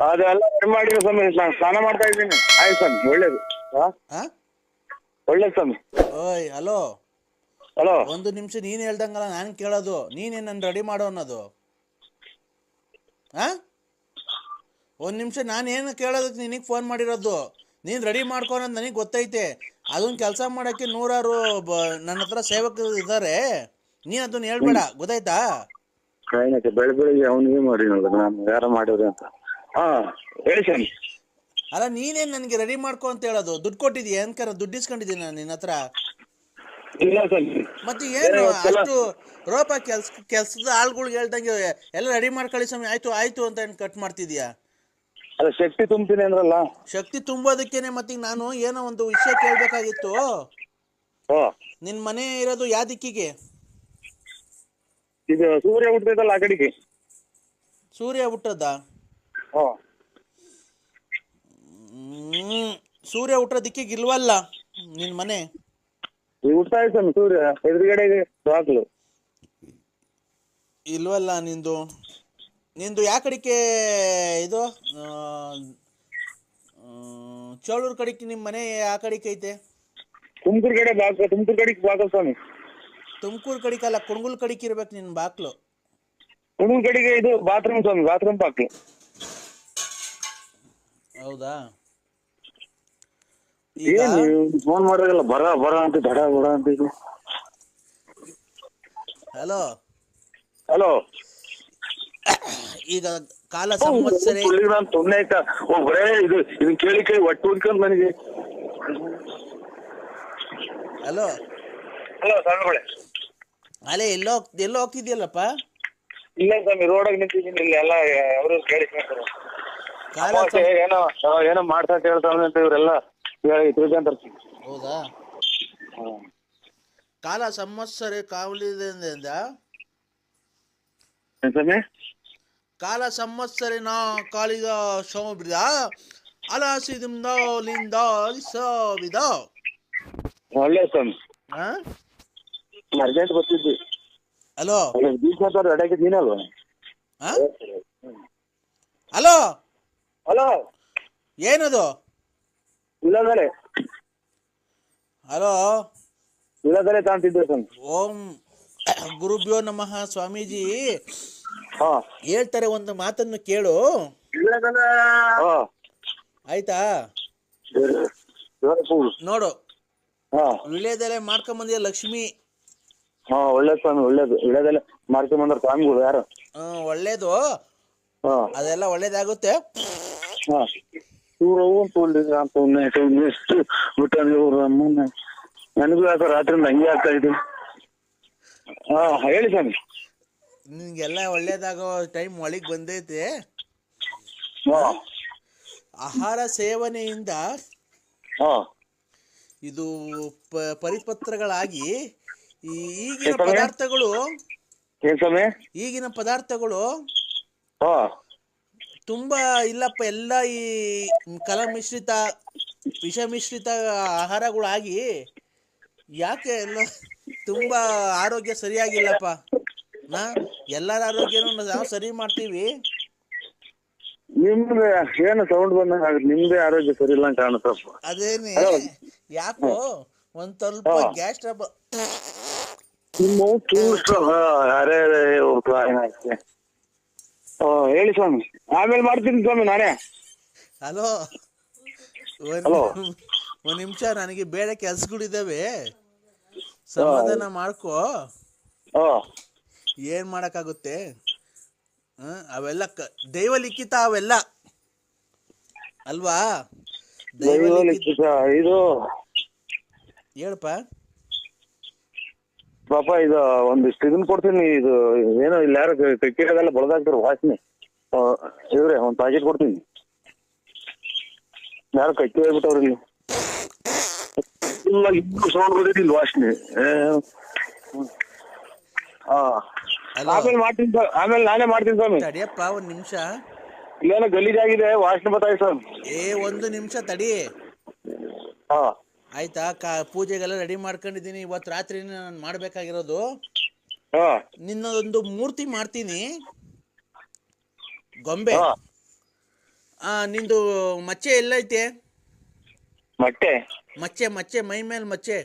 ಅದೆಲ್ಲ ಮಾಡಿರೋ ಸ್ವಾಮಿ. ನಾನು ಸ್ನಾನ ಮಾಡ್ತಾ ಇದ್ದೀನಿ. ಆಯ್ತು ಸ್ವಾಮಿ, ಒಳ್ಳೇದು. ಒಳ್ಳೇದು ಸ್ವಾಮಿ. ಓಯ್ ಹಲೋ ಹಲೋ, 1 ನಿಮಿಷ ನೀನ್ ಹೇಳ್ದಂಗಲ್ಲ ನಾನು ಕೇಳೋದು. ನೀನೇನು ನನ್ನ ರೆಡಿ ಮಾಡೋ ಅನ್ನೋದು? 1 ನಿಮಿಷ ನಾನೇನು ಕೇಳೋದಕ್ಕೆ ನಿನಗೆ ಫೋನ್ ಮಾಡಿರೋದು. ನೀನು ರೆಡಿ ಮಾಡ್ಕೊಳೋದು ನನಗೆ ಗೊತ್ತೈತೆ. ಅದೊಂದು ಕೆಲಸ ಮಾಡೋಕ್ಕೆ 100 ನನ್ನ ಹತ್ರ ಸೇವಕರು ಇದ್ದಾರೆ. ನೀನು ಅದನ್ನ ಹೇಳ್ಬೇಡ, ಗೊತ್ತಾಯ್ತಾ? ಬೆಳಿಗ್ಗೆ ಅವನಿಗೆ ಮಾಡಿ ಯಾರ ಮಾಡಿದ್ರೆ ಅಂತ. ಹೇಳಿ ಸ್ವಾಮಿ. ಅಲ್ಲ, ನೀನೇನು ನನಗೆ ರೆಡಿ ಮಾಡ್ಕೊ ಅಂತ ಹೇಳೋದು? ದುಡ್ಡು ಕೊಟ್ಟಿದ್ಯಾ? ಅನ್ಕರ ದುಡ್ಡು ಇಸ್ಕೊಂಡಿದ್ದೀನಿ ನಾನು ನಿನ್ನ ಹತ್ರ. ಇಲ್ಲ ಸರ್. ಮತ್ತೆ ಏನು ಅಷ್ಟು ರೋಪ ಕೆಲ್ಸದ ಆಳ್ಗಳಿಗೆ ಹೇಳ್ದಂಗೆ ಎಲ್ಲ ರೆಡಿ ಮಾಡ್ಕೊಳ್ಳಿ ಸ್ವಾಮಿ, ಆಯ್ತು ಅಂತ ಏನು ಕಟ್ ಮಾಡ್ತಿದ್ಯಾ? ಅಲ್ಲ, ಶಕ್ತಿ ತುಂಬ್ತೀನಿ ಅಂದ್ರಲ್ಲ. ಶಕ್ತಿ ತುಂಬೋದಕ್ಕೇನೆ. ಮತ್ತೀಗ ನಾನು ಏನೋ ಒಂದು ವಿಷಯ ಕೇಳಬೇಕಾಗಿತ್ತು. ನಿನ್ನ ಮನೆ ಇರೋದು ಯಾವ ದಿಕ್ಕಿಗೆ? ಇದು ಸೂರ್ಯ ಹುಟ್ಟದಲ್ಲ ಆ ಕಡೆಗೆ. ಸೂರ್ಯ ಹುಟ್ಟದ? ಸೂರ್ಯ ಹುಟ್ಟೋ ದಿಕ್ಕಿಗೆ ಇಲ್ವಲ್ಲ ನಿನ್ನ ಮನೆ? ಹುಡ್ತಾ ಇದ್ದಾನೆ ಸೂರ್ಯ, ಎದುರುಗಡೆಗೆ ಬಾಗ್ಲು ಇಲ್ವಲ್ಲ ನಿಂದು. ಯಾವ ಕಡೆಗೆ ಇದು? ಚೋಳೂರು ಕಡೆಗೆ ನಿಮ್ಮ ಮನೆ ಯಾವ ಕಡೆಗೆ ಐತೆ? ತುಮಕೂರು ಕಡೆ ಬಾಗ್ಲು. ತುಮಕೂರು ಕಡೆಗೆ ಬಾಗಲ್ ಸ್ವಾಮಿ. ತುಮಕೂರು ಕಡೆಗೆ ಅಲ್ಲ, ಕುಣಗುಲ್ ಕಡೆಗೆ ಇರ್ಬೇಕು ನಿನ್ನ ಬಾಗ್ಲು. ಕುಣಗುಲ್ ಕಡೆಗೆ ಇದು ಬಾತ್ರೂಮ್ ಸ್ವಾಮಿ, ಬಾತ್ರೂಮ್ ಬಾಗ್ಲು. ಹೌದಾ? ಫೋನ್ ಮಾಡಿದಾಗಲ್ಲ ಬರ ಅಂತ ದಡ ಬಡ ಅಂತ. ಇದು ಹಲೋ ಹಲೋ. ಈಗ ಕಾಲ ಸಂವತ್ಸರಿ ತೊಂದರೆ ಆಯ್ತಾ? ಬರೇ ಇದನ್ನ ಕೇಳಿ ಒಟ್ಟು ಉಳ್ಕೊಂಡ್ ನನಗೆ. ಹಲೋ ಹಲೋ ಸ್ವಾಮಿಗಳೇ. ಅಲ್ಲೇ ಎಲ್ಲೋ ಹೋಗ್ತಿದ್ಯಲ್ಲಪ್ಪ? ಇಲ್ಲ ಸ್ವಾಮಿ, ರೋಡಾಗ ನಿಂತಿದ್ದೀನಿ. ಇಲ್ಲಿ ಎಲ್ಲ ಅವರು ಕೇಳಿಸ್ಕೊಂತಾರೆ. ಏನೋ ಮಾಡ್ತಾ ಹೇಳ್ತಾವ ಅಂತ ಇವರೆಲ್ಲ ಅಂತ ಹೌದಾ? ಕಾಲ ಸಂವತ್ಸರಿ ಕಾವಲಿದಿಂದ ಕಾಲ ಸಂವತ್ಸರಿ ನಾ ಕಾಳಿದ ಶೋಭಿದ ಅಲಾಸಿದಿಂದ ಲಿಂದ ಸವಿದ. ಒಳ್ಳೆ ಸ್ವಾಮಿ, ಅರ್ಜೆಂಟ್ ಬರ್ತಿದ್ವಿ. ಹಲೋ ರೆಡಿ ನೀನಲ್ವ? ಹಲೋ ಹಲೋ, ಏನದು? ಇಲ್ಲಂದರೆ ಹಲೋ, ಇಲ್ಲಂದರೆ ತಾಂತಿದ್ದೆ ಸ್ವಾಮಿ. ಓಂ ಗುರುಭ್ಯೋ ನಮಃ. ಸ್ವಾಮೀಜಿ ಹೇಳ್ತಾರೆ, ಒಂದು ಮಾತನ್ನು ಕೇಳು ಆಯ್ತಾ? ನೋಡು, ವಿಳ್ಯದೆಲೆ ಮಾಡ್ಕೊಂಬಂದಿಯ ಲಕ್ಷ್ಮಿ. ಒಳ್ಳೇದು ಸ್ವಾಮಿ, ಒಳ್ಳೇದು. ಇಳದೆಲೆ ಮಾಡ್ಕೊಂಬಂದ್ರ ಸ್ವಾಮಿಗಳು ಯಾರು? ಒಳ್ಳೇದು, ಅದೆಲ್ಲ ಒಳ್ಳೇದಾಗುತ್ತೆ. ನನಗೂ ಯಾಕೋ ರಾತ್ರಿಯಿಂದ ಹಂಗೆ ಆಗ್ತಾ ಇದೆ. ಹೇಳಿ ಸ್ವಾಮಿ. ನಿನ್ಗೆಲ್ಲ ಒಳ್ಳೇದಾಗೋ ಟೈಮ್ ಒಳಗ್ ಬಂದೈತೆ. ಆಹಾರ ಸೇವನೆಯಿಂದ ಇದು ಪರಿಪತ್ರಗಳಾಗಿ ಈಗಿನ ಪದಾರ್ಥಗಳು ತುಂಬಾ ಇಲ್ಲಪ್ಪ, ಎಲ್ಲ ಈ ಕಲಮಿಶ್ರಿತ ವಿಷ ಮಿಶ್ರಿತ ಆಹಾರಗಳಾಗಿ ಯಾಕೆ ಎಲ್ಲ ತುಂಬಾ ಆರೋಗ್ಯ ಸರಿಯಾಗಿಲ್ಲಪ್ಪ. ಎಲ್ಲರ ಆರೋಗ್ಯನೂ ನಾವು ಸರಿ ಮಾಡ್ತೀವಿ, ನಿಮ್ದು ಏನು ಸೌಂಡ್ ಬಂದಂಗ ಆಗುತ್ತೆ. ನಿಮ್ದೇ ಆರೋಗ್ಯ ಸರಿ ಇಲ್ಲ ಅಂತ ಕಾಣುತ್ತಪ್ಪ. ಅದೇನೆ ಯಾಕೋ ಒಂದ್ ಸ್ವಲ್ಪ ಗ್ಯಾಸ್ ಟ್ರಬಲ್. ಹೇಳಿ ಸ್ವಾಮಿ, ಆಮೇಲೆ ಮಾಡ್ತೀನಿ ಸ್ವಾಮಿ ನಾನೇ. ಹಲೋ, ಒಂದ್ ನಿಮಿಷ, ನನಗೆ ಬೇರೆ ಕೆಲ್ಸಗಳಿದಾವೆ, ಸಮಾಧಾನ ಮಾಡ್ಕೋ. ಏನ್ ಮಾಡಕ್ಕಾಗುತ್ತೆ? ಅವೆಲ್ಲ ದೈವ ಲಿಖಿತ, ಅವೆಲ್ಲ ಅಲ್ವಾ? ದೈವ ಲಿಖಿತ. ಇದು ಹೇಳಪ್ಪ ಪಾಪ, ಇದು ಒಂದಿಷ್ಟು ಇದನ್ನ ಕೊಡ್ತೀನಿ. ಇದು ಏನೋ ಇಲ್ಲ, ಯಾರು ಕಕ್ಕಿರೋದೆಲ್ಲ ಬಳದಾಗ್ತಾರೆ ವಾಸನೆ. ಇವ್ರೆ ಒಂದ್ ಪ್ಯಾಕೆಟ್ ಕೊಡ್ತೀನಿ. ಯಾರು ಕಕ್ಕಿ ಹೋಗ್ಬಿಟ್ಟವ್ರಿ ಇಲ್ಲಿ. ಸೌಂಡ್ ಬಂದಿಲ್ಲ, ವಾಸನೆ. ಆಮೇಲೆ ನಾನೇ ಮಾಡ್ತೀನಿ ಸ್ವಾಮಿ. ತಡಿಯಪ್ಪ ಒಂದ್ ನಿಮಿಷ, ಇಲ್ಲೇನೋ ಗಲೀಜಾಗಿದೆ, ವಾಸನೆ ಬರ್ತಾಯಿದೆ ಸ್ವಾಮಿ. ಒಂದು ನಿಮಿಷ ತಡಿ. ಆಯ್ತಾ? ಪೂಜೆಗೆಲ್ಲ ರೆಡಿ ಮಾಡ್ಕೊಂಡಿದ್ದೀನಿ. ಇವತ್ತು ರಾತ್ರಿ ನಾನು ಮಾಡ್ಬೇಕಾಗಿರೋದು, ನಿನ್ನದೊಂದು ಮೂರ್ತಿ ಮಾಡ್ತೀನಿ, ಗೊಂಬೆ. ನಿಂದು ಮಚ್ಚೆ ಎಲ್ಲೈತೆ? ಮಚ್ಚೆ ಮೈ ಮೇಲೆ ಮಚ್ಚೆ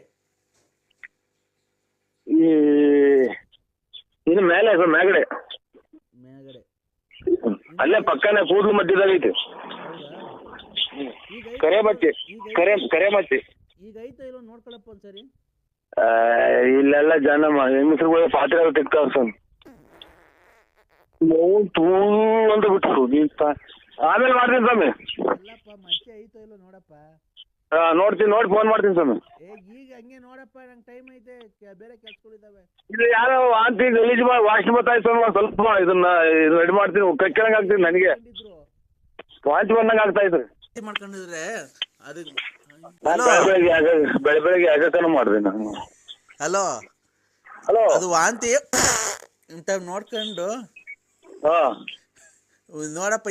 ಇನ್ನು ಮೇಲೆ ಮೇಗಡೆ ಅಲ್ಲೇ ಪಕ್ಕನೆ ಕೂದಲು ಮಧ್ಯದಾಗೈತೆ. ಕರೆ ಮಚ್ಚೆ. ಈಗ ಐತಾ ಇಲ್ಲ ನೋಡ್ಕೊಳಪ್ಪ ಒಂದ್ಸರಿ. ಇಲ್ಲೆಲ್ಲ ಜನ ಹೆಂಗಸರುಗಳ ಪಾತ್ರೆ ತೆಗ್ತಾವ ಸ್ವಾಮಿ. ತೂ ಅಂತ ಬಿಟ್ರು. ಆಮೇಲೆ ಮಾಡ್ತೀನಿ ಸ್ವಾಮಿ. ಮಚ್ಚೆ ಐತಾ ಇಲ್ಲ ನೋಡಪ್ಪ. ನೋಡ್ತೀನಿ, ನೋಡಿ ಫೋನ್ ಮಾಡ್ತೀನಿ ಸ್ವಾಮಿ. ಈಗ ಹಂಗೆ ನೋಡಪ್ಪ, ನಂಗೆ ಟೈಮ್ ಐತೆ, ಬೇರೆ ಕೆಲ್ಸಗಳಿದಾವೆ. ಇದು ಯಾರೋ ವಾಂತಿ ಗಲೀಜು ವಾಸನೆ ಬರ್ತಾಯ್ತು ಸ್ವಾಮಿ. ಸ್ವಲ್ಪ ಇದನ್ನ ರೆಡಿ ಮಾಡ್ತೀನಿ, ಕಕ್ಕಿರಂಗ್ ಆಗ್ತೀನಿ. ನನಗೆ ವಾಂತಿ ಬಂದಂಗ ಆಗ್ತಾ ಇದ್ರಿ ಮಾಡ್ಕೊಂಡಿದ್ರೆ ಬೆಳಗ್ಗೆ ಆಗತನ ಮಾಡಿದೆ ನಾನು. ಹಲೋ, ಅದು ವಾಂತಿ ಇಂತ ನೋಡ್ಕೊಂಡು ನೋಡಪ್ಪ,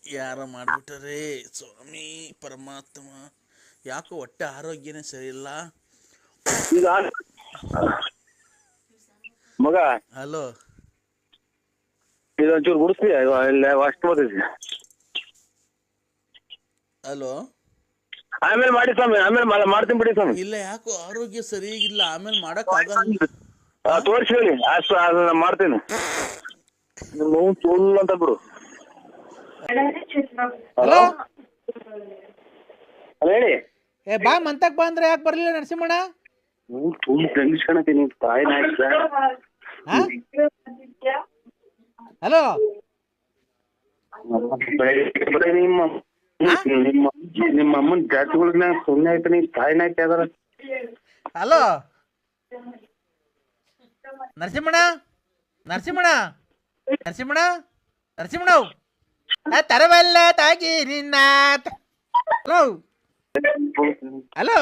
ಯಾರೋ ಮಾಡ್ಬಿಟ್ಟಾರೆ ಸ್ವಾಮಿ ಪರಮಾತ್ಮ. ಯಾಕೋ ಹೊಟ್ಟೆ ಆರೋಗ್ಯನೇ ಸರಿ ಇಲ್ಲ ಮಗ. ಹಲೋ, ಇದೊಂಚೂರು ಗುಡಿಸ್ತೀಯ? ಅಷ್ಟು ಬರ್ತೈತಿ. ಹಲೋ, ಆಮೇಲೆ ಮಾಡಿ ಸ್ವಾಮಿ, ಆಮೇಲೆ ಮಾಡ್ತೀನಿ ಬಿಡಿ ಸ್ವಾಮಿ. ಇಲ್ಲ, ಯಾಕೋ ಆರೋಗ್ಯ ಸರಿಯಾಗಿಲ್ಲ, ಆಮೇಲೆ ಮಾಡಕ್ ಆಗಲ್ಲ. ತೋರಿಸಿ ಹೇಳಿ, ಅಷ್ಟು ಮಾಡ್ತೀನಿ. ನೋವು ಚೂಲ್ ಅಂತ ಬಿಡು. ಹಲೋ, ಹೇಳಿ. ಬಾ ಮಂತಕ್ ಬಾ ಅಂದ್ರೆ ಯಾಕೆ ಬರ್ಲಿಲ್ಲ ನರಸಿಂಹಣ್ಣ? ಹಲೋ, ನಿಮ್ಮ ಅಮ್ಮನ ಜಾತಿಗಳನ್ನ ಸುಮ್ಮನೆ ಆಯ್ತು, ನೀ ತಾಯಿನ ಆಯ್ತಾರ. ಹಲೋ ನರಸಿಂಹಣ್ಣ ತರವಲ್ಲ ತಾಗಿ ನಿನ್ನ ಹಲೋ ಹಲೋ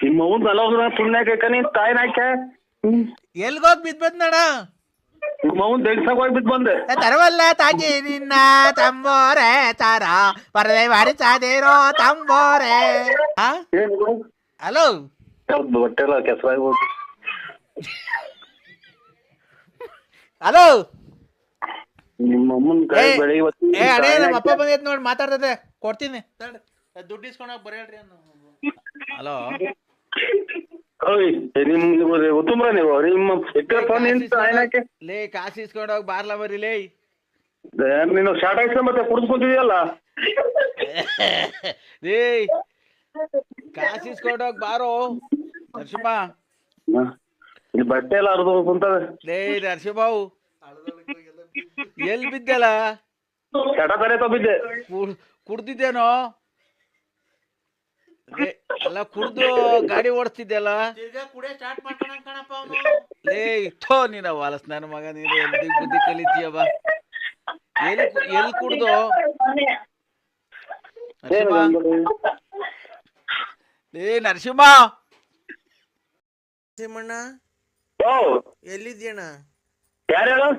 ನಿಮ್ಮ ಅವ್ನ್ ಅಲೋಗ್ರ ಪುಣ್ಯಕ ನೀನ್ ತಾಯಿನಾಕೆ ಎಲ್ಗೋಗ್ ಬಿದ್ ಬಂದಣ ನಿಮ್ಮ ಅವ್ನ್ ದೇಗ್ಸಾಗ ಹೋಗಿ ಬಿದ್ದು ಬಂದೆ ತರವಲ್ಲ ತಾಗಿ ನಿನ್ನ ತಂಬೋರೆ ತಾರ ಪರದೆ ಬಾರಿಸಾದೇರೋ ತಂಬೋರೆ. ಹಲೋ ಹೊಟ್ಟೆ ಎಲ್ಲ ಕೆಸರಾಗಿ ಹೋಗಿ ಹಲೋ ನಿಮ್ಮ ಅಮ್ಮನ್ ಕೈ ಬೆಳಿಗ್ಗೆ ಅಡೇ ನಮ್ಮ ಅಪ್ಪ ಬಂದೈತ್ ನೋಡಿ ಮಾತಾಡ್ತದೆ ಕೊಡ್ತೀನಿ ದುಡ್ಡು ಇಸ್ಕೊಂಡೋಗಿ ಬರೇಳ್ರಿ ಅನ್ನು. ಹಲೋ ನಿಮ್ಗೆ ಉತ್ತಮ್ರ ನೀವು ನಿಮ್ಮ ತಾಯಿನಾಕೆ ಲೇ ಕಾಸು ಇಸ್ಕೊಂಡೋಗಿ ಬಾರ್ಲ ಬರೀ ಲೇ ನೀನು ಶಾರ್ಟ್ ಹಾಕ್ಸ ಮತ್ತೆ ಕುಡಿದ್ಕೊಂತಿದೀಯಲ್ಲ ಲೇ ಕಾಸು ಇಸ್ಕೊಂಡೋಗಿ ಬಾರೋ ನರಸಿಂಹ. ಬಟ್ಟೆ ಎಲ್ಲ ಅರ್ದು ಕುಂತವೆ. ಲೇ ನರಸಿಂಹವು ಎಲ್ಲಿ ಬಿದ್ದಲ್ಲ ಚಟ ತಾರೆ ಬಿದ್ದೆ ಕುಡ್ದಿದ್ದೇನೋ ಎಲ್ಲ ಕುಡ್ದು ಗಾಡಿ ಓಡಿಸ್ತಿದ್ದೆಲ್ಲ ಲೇ ಥೋ ನೀನ ವಾಲಸ್ ನನ್ನ ಮಗ ನೀನು ಎಲ್ಲಿ ಬುದ್ಧಿ ಕಲಿತೀಯವ ಎಲ್ಲಿ ಕುಡ್ದು ಲೇ ನರಸಿಂಹ ನರಸಿಂಹಣ್ಣ ಎಲ್ಲಿದ್ಯಣ್ಣ? ಯಾರು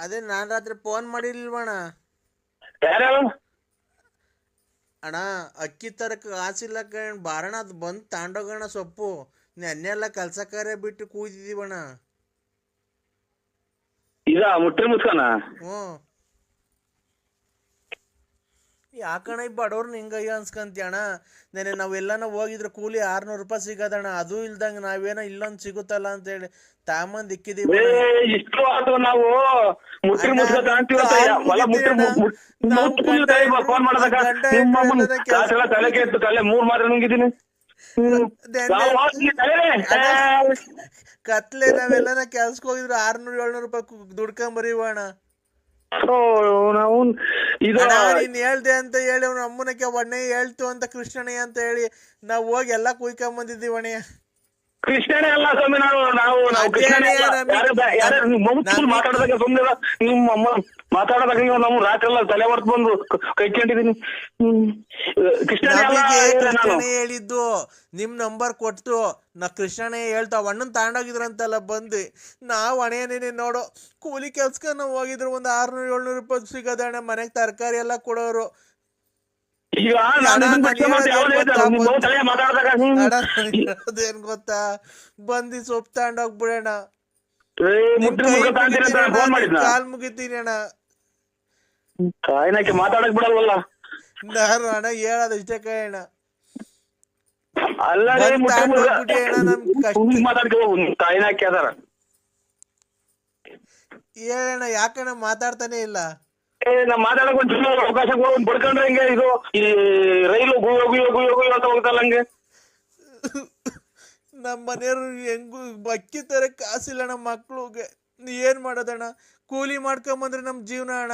ಅದೇ ನಾನ್ ರಾತ್ರಿ ಫೋನ್ ಮಾಡಿಲ್ವಣ್ಣ. ಯಾರು ಅಣ್ಣ ಅಕ್ಕಿ ತರಕ ಕಾಸಿಲ್ಲ ಕಣ್ ಬಾರಣ ಅದು ಬಂದು ತಾಂಡೋಗಣ ಸೊಪ್ಪು ನೆನ್ನೆಲ್ಲ ಕೆಲ್ಸ ಕಾರ್ಯ ಬಿಟ್ಟು ಕೂತಿದೀವಣ್ಣ. ಇದ ಮುಟ್ರಿ ಮುಚ್ಕನ ಹ್ಞೂ ಯಾಕಣ್ಣ ಈ ಬಡವ್ರನ್ನ ಹಿಂಗಯ್ಯ ಅನ್ಸ್ಕಂತೀಯಣ್ಣ. ನೆನೆ ನಾವೆಲ್ಲನ ಹೋಗಿದ್ರೆ ಕೂಲಿ 600 ರೂಪಾಯಿ ಸಿಗದಣ್ಣ, ಅದು ಇಲ್ದಂಗ ನಾವೇನೋ ಇಲ್ಲೊಂದು ಸಿಗುತ್ತಲ್ಲ ಅಂತ ಹೇಳಿ ತಾಮಂದ್ ಇಕ್ಕಿದೀವಿ. ಇಷ್ಟು ಆತು ನಾವು ಮುಟ್ರಿ ಮುಚ್ಕ ಫೋನ್ ಮಾಡದಾಗ ತಲೆ ಕೆಟ್ಟು ತಲೆ 3 ಮಾತ್ರ ನುಂಗಿದ್ದೀನಿ. ಕತ್ಲೆ ನಾವೆಲ್ಲನ ಕೆಲ್ಸಕ್ಕೆ ಹೋಗಿದ್ರೆ 600-700 ರೂಪಾಯಿ ದುಡ್ಕೊಂಬರೀವಣ್ಣ. ನಾವು ನೀನ್ ಹೇಳ್ದೆ ಅಂತ ಹೇಳಿ ಅವ್ನ ಅಮ್ಮನಕ್ಕೆ ಒಣ್ಣೆ ಹೇಳ್ತು ಅಂತ ಕೃಷ್ಣಣ್ಣ ಅಂತ ಹೇಳಿ ನಾವ್ ಹೋಗಿ ಎಲ್ಲಾ ಕುಯ್ಕೊಂಡ್ ಬಂದಿದ್ದೀವಣ್ಣ. ಕೃಷ್ಣನೇ ಅಲ್ಲ ಸ್ವಾಮಿ, ನಾವು ಮಾತಾಡದಾಗ ಸುಮ್ಮನೆ ನಿಮ್ಮ ಅಮ್ಮ ಮಾತಾಡೋದಾಗ ನಾವು ರಾತ್ರಿ ಎಲ್ಲ ತಲೆ ಹೊರ್ತು ಬಂದು ಕೈಕೊಂಡಿದೀನಿ. ಕೃಷ್ಣನೇ ಹೇಳಿದ್ದು ನಿಮ್ ನಂಬರ್ ಕೊಟ್ಟು ನಾ ಕೃಷ್ಣನೇ ಹೇಳ್ತಾವ ಅಣ್ಣನ್ ತಗೊಂಡೋಗಿದ್ರಂತೆಲ್ಲ ಬಂದು ನಾವ್ ಹಣೆಯನೇನೆ ನೋಡೋ ಕೂಲಿ ಕೆಲ್ಸಕ್ಕ ನಾವ್ ಹೋಗಿದ್ರು ಒಂದ್ 600-700 ರೂಪಾಯಿ ಸಿಗದಣ್ಣ. ಮನೆಗ್ ತರಕಾರಿ ಎಲ್ಲ ಕೊಡೋರು. ಏನ್ ಗೊತ್ತಾ ಬಂದಿ ಸೊಪ್ಪು ತಗೊಂಡೋಗ್ಬಿಡೋಣ, ಕಾಲ್ ಮುಗಿತೀನಿ ಅಣ್ಣ. ತಾಯಿನಾಕೆ ಮಾತಾಡಕ್ ಬಿಡಲ್ವಲ್ಲ ನಾನು ಅಣ್ಣ ಹೇಳೋದು ಇಷ್ಟೇ ಕಣ. ಅಲ್ಲ ತಾಯಿನಾಕೆ ಅದಾರ ಹೇಳಣ್ಣ, ಯಾಕಣ್ಣ ಮಾತಾಡ್ತಾನೆ ಇಲ್ಲ? ನಾ ಮಾತಾಡಕ್ ಒಂದ್ ಅವಕಾಶ ಬಡ್ಕೊಂಡ್ರೆ ಹೆಂಗೆ ಇದು ಈ ರೈಲು ಗುಯ್ಯೋ ಅಂತ ಹೋಗ್ತಲ್ಲ ಹಂಗೆ. ನಮ್ಮ ಮನೆಯವ್ರು ಹೆಂಗು ಅಕ್ಕಿ ತರ ಕಾಸಿಲ್ಲ ನಮ್ಮ ಮಕ್ಳಿಗೆ, ಏನ್ ಮಾಡೋದಣ್ಣ? ಕೂಲಿ ಮಾಡ್ಕೊಂಬಂದ್ರೆ ನಮ್ ಜೀವನ ಅಣ್ಣ.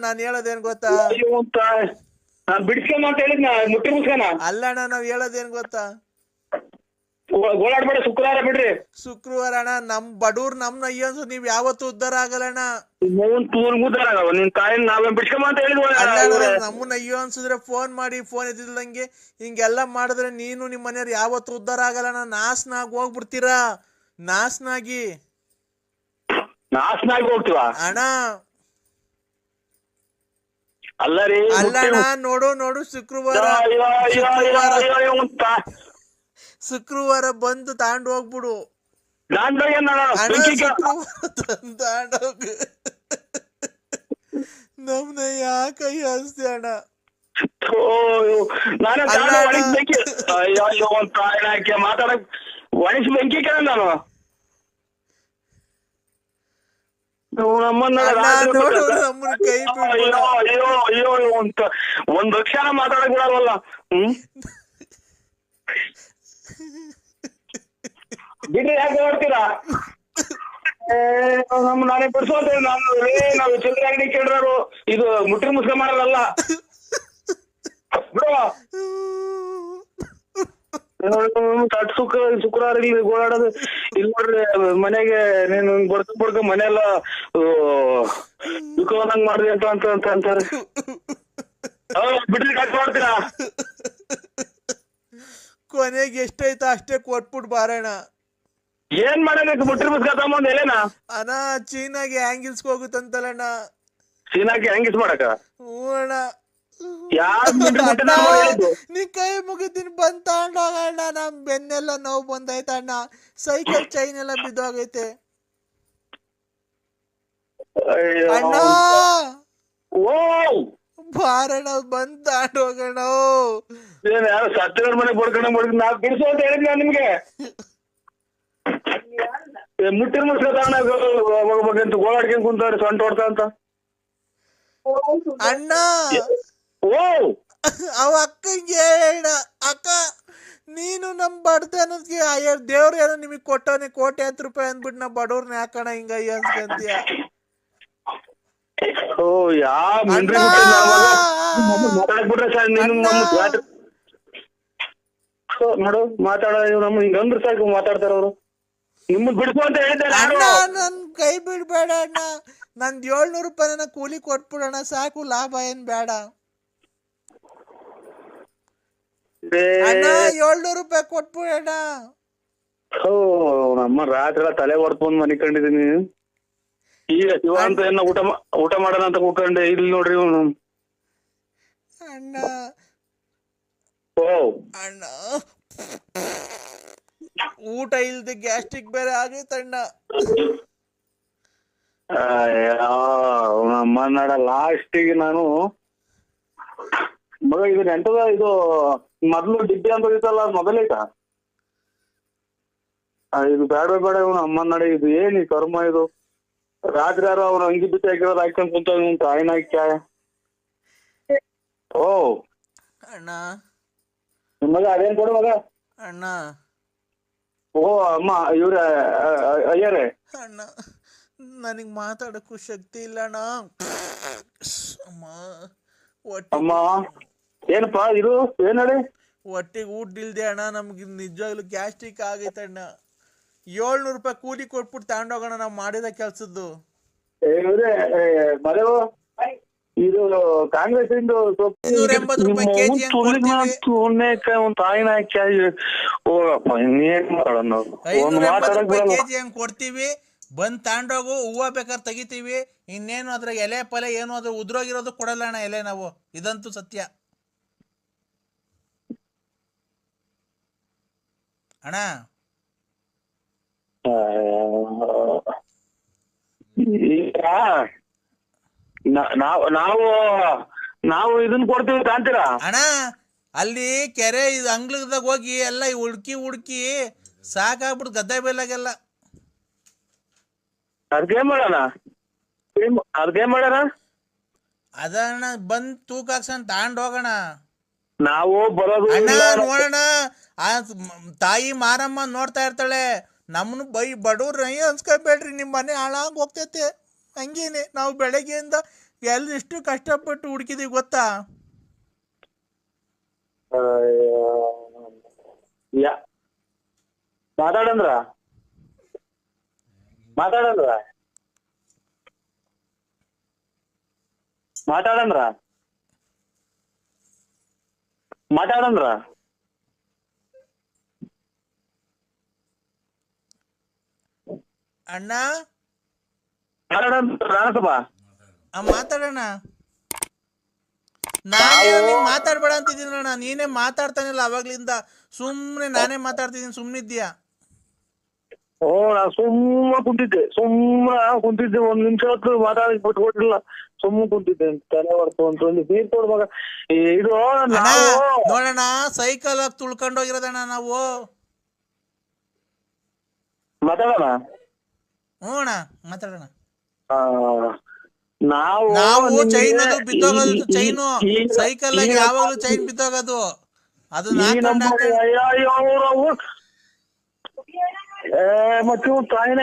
ನಾನ್ ಹೇಳೋದೇನ್ ಗೊತ್ತಾ, ಬಿಡಿಸ್ಕೊಂಬ ಅಂತ ಹೇಳಿದ್ನ ಮುಟ್ಟಿ ಮುಸ್ಕನ. ಅಲ್ಲಣ್ಣ ನಾವ್ ಹೇಳೋದೇನ್ ಗೊತ್ತಾ, ಗೋಳಾಡ್ಬೇಡ, ಶುಕ್ರವಾರ ಬಿಡ್ರಿ. ಶುಕ್ರವಾರ ಅಣ್ಣ ನಮ್ ಬಡವ್ರು ನಮ್ನ ಅಯ್ಯನ್ಸು ನೀವ್ ಯಾವತ್ತು ಉದ್ದಾರ ಆಗಲ್ಲಣ್ಣ. ನಿನ್ ತಾಯಿನ ನಾವೇ ಬಿಡ್ಸ್ಕೊಂಬ ಅಂತ ಹೇಳಿದ್ವಿ. ನಮ್ಮನ್ನ ಅಯ್ಯೋ ಅನ್ಸಿದ್ರೆ ಫೋನ್ ಮಾಡಿ, ಫೋನ್ ಇದ್ದಿಲ್ಲಂಗೆ ಹಿಂಗೆಲ್ಲ ಮಾಡಿದ್ರೆ ನೀನು ನಿಮ್ ಮನೆಯವ್ರು ಯಾವತ್ತು ಉದ್ದಾರ ಆಗಲ್ಲಣ್ಣ. ನಾಶನಾಗಿ ಹೋಗ್ಬಿಡ್ತೀರಾ, ನಾಶನಾಗಿ ಹೋಗ್ತೀವ ಅಣ್ಣ. ಅಲ್ಲರಿ ಅಲ್ಲಣ್ಣ ನೋಡು ಶುಕ್ರವಾರ ಬಂದು ತಾಂಡ್ ಹೋಗ್ಬಿಡು. ತಾಂಡೋಗ ನಮ್ನ ಯಾಕೆ ಅನ್ಸ್ತಿ ಅಣ್ಣ? ಮಾತಾಡಕ್ ಒಣಸಿ ಬೆಂಕಿ ಕೇಳ ನಾನು ನಮ್ಮನ್ನ ಕೈ ಅಯ್ಯೋ ಒಂದ್ ಲಕ್ಷನ ಮಾತಾಡಕ್ ಬಿಡಲ್ವಲ್ಲ. ಬಿಡ್ರಿ, ಯಾಕೆ ನೋಡ್ತೀರಾ? ನಾನೇ ಬಿಡ್ಸೋತ ನಾವು ಚಿಲ್ಲರೆ ಅಂಗಡಿ ಕೇಳ್ರು, ಇದು ಮುಟ್ರಿ ಮುಸ್ಕ ಮಾಡೋದಲ್ಲ ಬಿಡುವ. ಶುಕ್ರವಾರ ಇಲ್ಲಿ ಗೋಳಾಡೋದು ಇಲ್ಲಿ ನೋಡ್ರಿ. ಮನೆಗೆ ನೀನು ಬಡ್ಕ ಮನೆಯೆಲ್ಲ ದುಃಖವಂದಂಗ್ ಮಾಡ್ರಿ ಅಂತ ಅಂತಾರೆ. ಬಿಡ್ರಿ ಕಟ್ ಮಾಡ್ತೀರಾ? ಕೊನೆಗೆ ಎಷ್ಟೈತ ಅಷ್ಟೇ ಕೊಟ್ಬಿಟ್ಟು ಬಾರಣ. ಏನ್ ಮಾಡಬೇಕು? ಮುಟ್ರಿ ಮುಸ್ಕತ್ತಂಬಂದ್ ಎಲೆನಾ ಅಣ್ಣ ಚೀನಾಗೆ ಹ್ಯಾಂಗಿಲ್ಸ್ಗೆ ಹೋಗುತ್ತಂತಲ್ಲಣ್ಣ. ಚೀನಾಕ್ಕೆ ಹೆಂಗಿಸ್ ಮಾಡಕ? ಹ್ಞೂ ಅಣ್ಣ. ಯಾರ್ ಮಿಲ್ಟ್ರಿ ಮುಟ್ಟಿದ ಹೇಳಿದ್ದು? ನೀ ಕೈ ಮುಗಿತೀನಿ ಬಂದ್ ತಗೊಂಡೋಗಣ್ಣ. ನಮ್ ಬೆನ್ನೆಲ್ಲ ನೋವು ಬಂದೈತಣ್ಣ. ಸೈಕಲ್ ಚೈನ್ ಎಲ್ಲ ಬಿದ್ದೋಗೈತೆ ಅಣ್ಣ. ಓ ಬಾರಣ ಬಂದ್ ತಗೊಂಡೋಗಣ. ಏನ್ ಯಾರು ಸತ್ತಿರ ಮನೆ ಬಡ್ಕೊಂಡ್ ನಾ ಬಿಡಿಸು ಅಂತ ಹೇಳಿದ್ ನಾನ್ ನಿಮ್ಗೆ. ಮುಟ್ಟಿನ ಮುಸ್ಕತ್ತ ಹೋಗ್ಬೇಕಂತ ಗೋಳಾಡ್ಕೊಂಡ್ ಕುಂತವ್ರೆ ಸೊಂಟ ಹೊಡ್ತಾ ಅಂತ. ಅಣ್ಣ ಓ ಅವ ಅಕ್ಕಂಗೆ ಹೇಳ, ಅಕ್ಕ ನೀನು ನಮ್ ಬಡತನಕ್ಕೆ ದೇವ್ರ ಏನೋ ನಿಮಗ್ ಕೊಟ್ಟವನೆ ₹1,000 ಅಂದ್ಬಿಟ್ಟು ನಾ ಬಡವ್ರನ್ನ ಯಾಕಣ ಹಿಂಗ ಅನ್ಸ್ಕಂತೀಯ? ಓ ಯಾವ ಮಿಲ್ಟ್ರಿ ಮಾತಾಡ್ಬಿಟ್ರೆ ಸರ್ ನೀನು ನೋಡು ಮಾತಾಡ ನಮ್ಮ ಹಿಂಗಂದ್ರೆ ಸಾಕು ಮಾತಾಡ್ತಾರ ಅವ್ರು. ನಿಮ್ಮನ್ ಬಿಡ್ಸು ಅಂತ ಹೇಳಿದ್ದಾರೆ. ಅಣ್ಣ ನನ್ ಕೈ ಬಿಡ್ಬೇಡ ಅಣ್ಣ. ನಂದ್ ₹700 ಕೂಲಿ ಕೊಟ್ಬಿಡೋಣ ಸಾಕು, ಲಾಭ ಏನ್ ಬೇಡ ಅಣ್ಣ. ₹700 ಕೊಟ್ಬಿಡೋಣ. ಓ ನಮ್ಮ ರಾತ್ರಿ ಎಲ್ಲ ತಲೆ ಹೊಡ್ಕೊಂಡ್ ಮನಿ ಕಂಡಿದೀನಿ. ಈಗ ಶಿವ ಅಂತ ಏನ ಊಟ ಮಾಡೋಣ ಅಂತ ಕೂತ್ಕೊಂಡೆ. ಇಲ್ಲಿ ನೋಡ್ರಿ ಅಣ್ಣ. ಓ ಅಣ್ಣ ಊಟ ಇಲ್ದೆ ಗ್ಯಾಸ್ಟ್ರಿಕ್ ಬೇರೆ ಆಗೈತಣ್ಣ. ನಮ್ಮ ನಾಡ ಲಾಸ್ಟಿಗೆ ನಾನು ಮಗ ಇದು ನೆಂಟದ ಇದು ಮೊದ್ಲು ಡಿಬ್ಬಿ ಅಂತ ಇತ್ತಲ್ಲ ಮೊದಲೈತ ಇದು ಬೇಡ ಇವನು ಅಮ್ಮನ ನಡೆ. ಇದು ಏನ್ ಈ ಕರ್ಮ ಇದು? ರಾತ್ರಿ ಯಾರು ಅವ್ನು ಅಂಗಿ ಬಿಟ್ಟು ಹಾಕಿರೋದು ಹಾಕ್ಕೊಂಡ್ ಕುಂತ ತಾಯಿನ ಹಾಕ್ಯ. ಓ ಅಣ್ಣ ನಿಮ್ ಮಗ ಅದೇನ್ ಕೊಡು ಮಗ. ಅಣ್ಣ ಓ ಅಮ್ಮ ಇವ್ರ ಅಯ್ಯರೇ. ಅಣ್ಣ ನನಗ್ ಮಾತಾಡಕ್ಕೂ ಶಕ್ತಿ ಇಲ್ಲ ಅಣ್ಣ. ಅಮ್ಮ ಏನಪ್ಪಾ ಇದು ಏನ್ ಹೇಳಿ? ಹೊಟ್ಟೆಗೆ ಊಟ ಇಲ್ದೆ ಅಣ್ಣ. ನಮ್ಗೆ ನಿಜವಾಗ್ಲೂ ಗ್ಯಾಸ್ಟ್ರಿಕ್ ಆಗೈತಣ್ಣ. ₹700 ಕೂಲಿ ಕೊಟ್ಬಿಟ್ಟು ತಗೊಂಡೋಗೋಣ ನಾವು ಮಾಡಿದ ಕೆಲ್ಸದ್ದು. ಮರೆವು ಇದು ಕಾಂಗ್ರೆಸ್ ಇಂದು ₹280 kg ತಾಯಿನ ಹೋಗಪ್ಪ ಇನ್ನೇನ್ ಮಾಡೋಣ. ₹580 kg ಹಂಗ್ ಕೊಡ್ತೀವಿ, ಬಂದ್ ತಗೊಂಡೋಗು. ಹೂವ ಬೇಕಾದ್ರೆ ತೆಗಿತೀವಿ. ಇನ್ನೇನು ಅದ್ರ ಎಲೆ ಪಲೆ ಏನು ಅದ್ರ ಉದ್ರೋಗಿರೋದು ಕೊಡಲ್ಲ ಅಣ್ಣ ಎಲೆ ನಾವು. ಇದಂತೂ ಸತ್ಯ ಅಣ್ಣ. ನಾವು ಇದನ್ ಕೊಡ್ತೀವಿ ಕಾಂತೀರಾ ಅಣ್ಣ? ಅಲ್ಲಿ ಕೆರೆ ಇದು ಅಂಗ್ಲದಾಗ ಹೋಗಿ ಎಲ್ಲ ಹುಡ್ಕಿ ಸಾಕಾಗ್ಬಿಟ್ಟು ಗದ್ದೆ ಬೇಲಾಗೆಲ್ಲ. ಅದ್ಕೇನ್ ಮಾಡೋಣ? ಅದಣ್ಣ ಬಂದ್ ತೂಕ ಹಾಕ್ಸನ್ ತಗೊಂಡ್ ಹೋಗೋಣ. ನಾವು ಬರೋದು ಅಣ್ಣ ನೋಡೋಣ. ಆ ತಾಯಿ ಮಾರಮ್ಮ ನೋಡ್ತಾ ಇರ್ತಾಳೆ. ನಮ್ಮನ್ನು ಬಡವ್ರ ಅನ್ಸ್ಕೊಬೇಡ್ರಿ, ನಿಮ್ ಮನೆ ಹಾಳಾಗ್ ಹೋಗ್ತೈತೆ. ಹಂಗೇನೆ ನಾವು ಬೆಳಗ್ಗೆಯಿಂದ ಎಷ್ಟು ಕಷ್ಟಪಟ್ಟು ಹುಡುಕಿದೀವಿ ಗೊತ್ತಾ? ಮಾತಾಡಂದ್ರ ಅಣ್ಣ ಮಾತಾಡೋಣ. ನಾನೇ ಮಾತಾಡ್ಬೇಡ ಅಂತಿದ್ದೀನಣ್ಣ. ನೀನೇ ಮಾತಾಡ್ತಾನಿಲ್ಲ ಅವಾಗ್ಲಿಂದ. ಸುಮ್ನೆ ನಾನೇ ಮಾತಾಡ್ತಿದ್ದೀನಿ, ಸುಮ್ನಿದ್ಯಾ? ಓ ನಾ ಸುಮ್ಮ ಕುಂತಿದ್ದೆ 1 ನಿಮಿಷ ಹೊತ್ತು ಮಾತಾಡಿ ಬಿಟ್ಕೊಟ್ಟಿಲ್ಲ. ಸುಮ್ಮ ಕುಂತಿದ್ದೆ ತಲೆ ಹೊರ್ತು ಅಂತ ನೀರ್ ಕೊಡ್ ಮಗ. ಇದು ನೋಡೋಣ ಸೈಕಲ್ ಆಗಿ ತುಳ್ಕೊಂಡೋಗಿರೋದಣ್ಣ ನಾವು. ಮಾತಾಡೋಣ. ಹ್ಞೂ ಅಣ್ಣ ಮಾತಾಡೋಣ. ನಾವು ಚೈನ್ ಅದು ಬಿದ್ದೋಗೋದು. ಚೈನು ಸೈಕಲ್ ಆಗಿ ಯಾವಾಗ್ಲೂ ಚೈನ್ ಬಿದ್ದೋಗೋದು. ಅದು ಮತ್ತೆ ತಾಯಿನ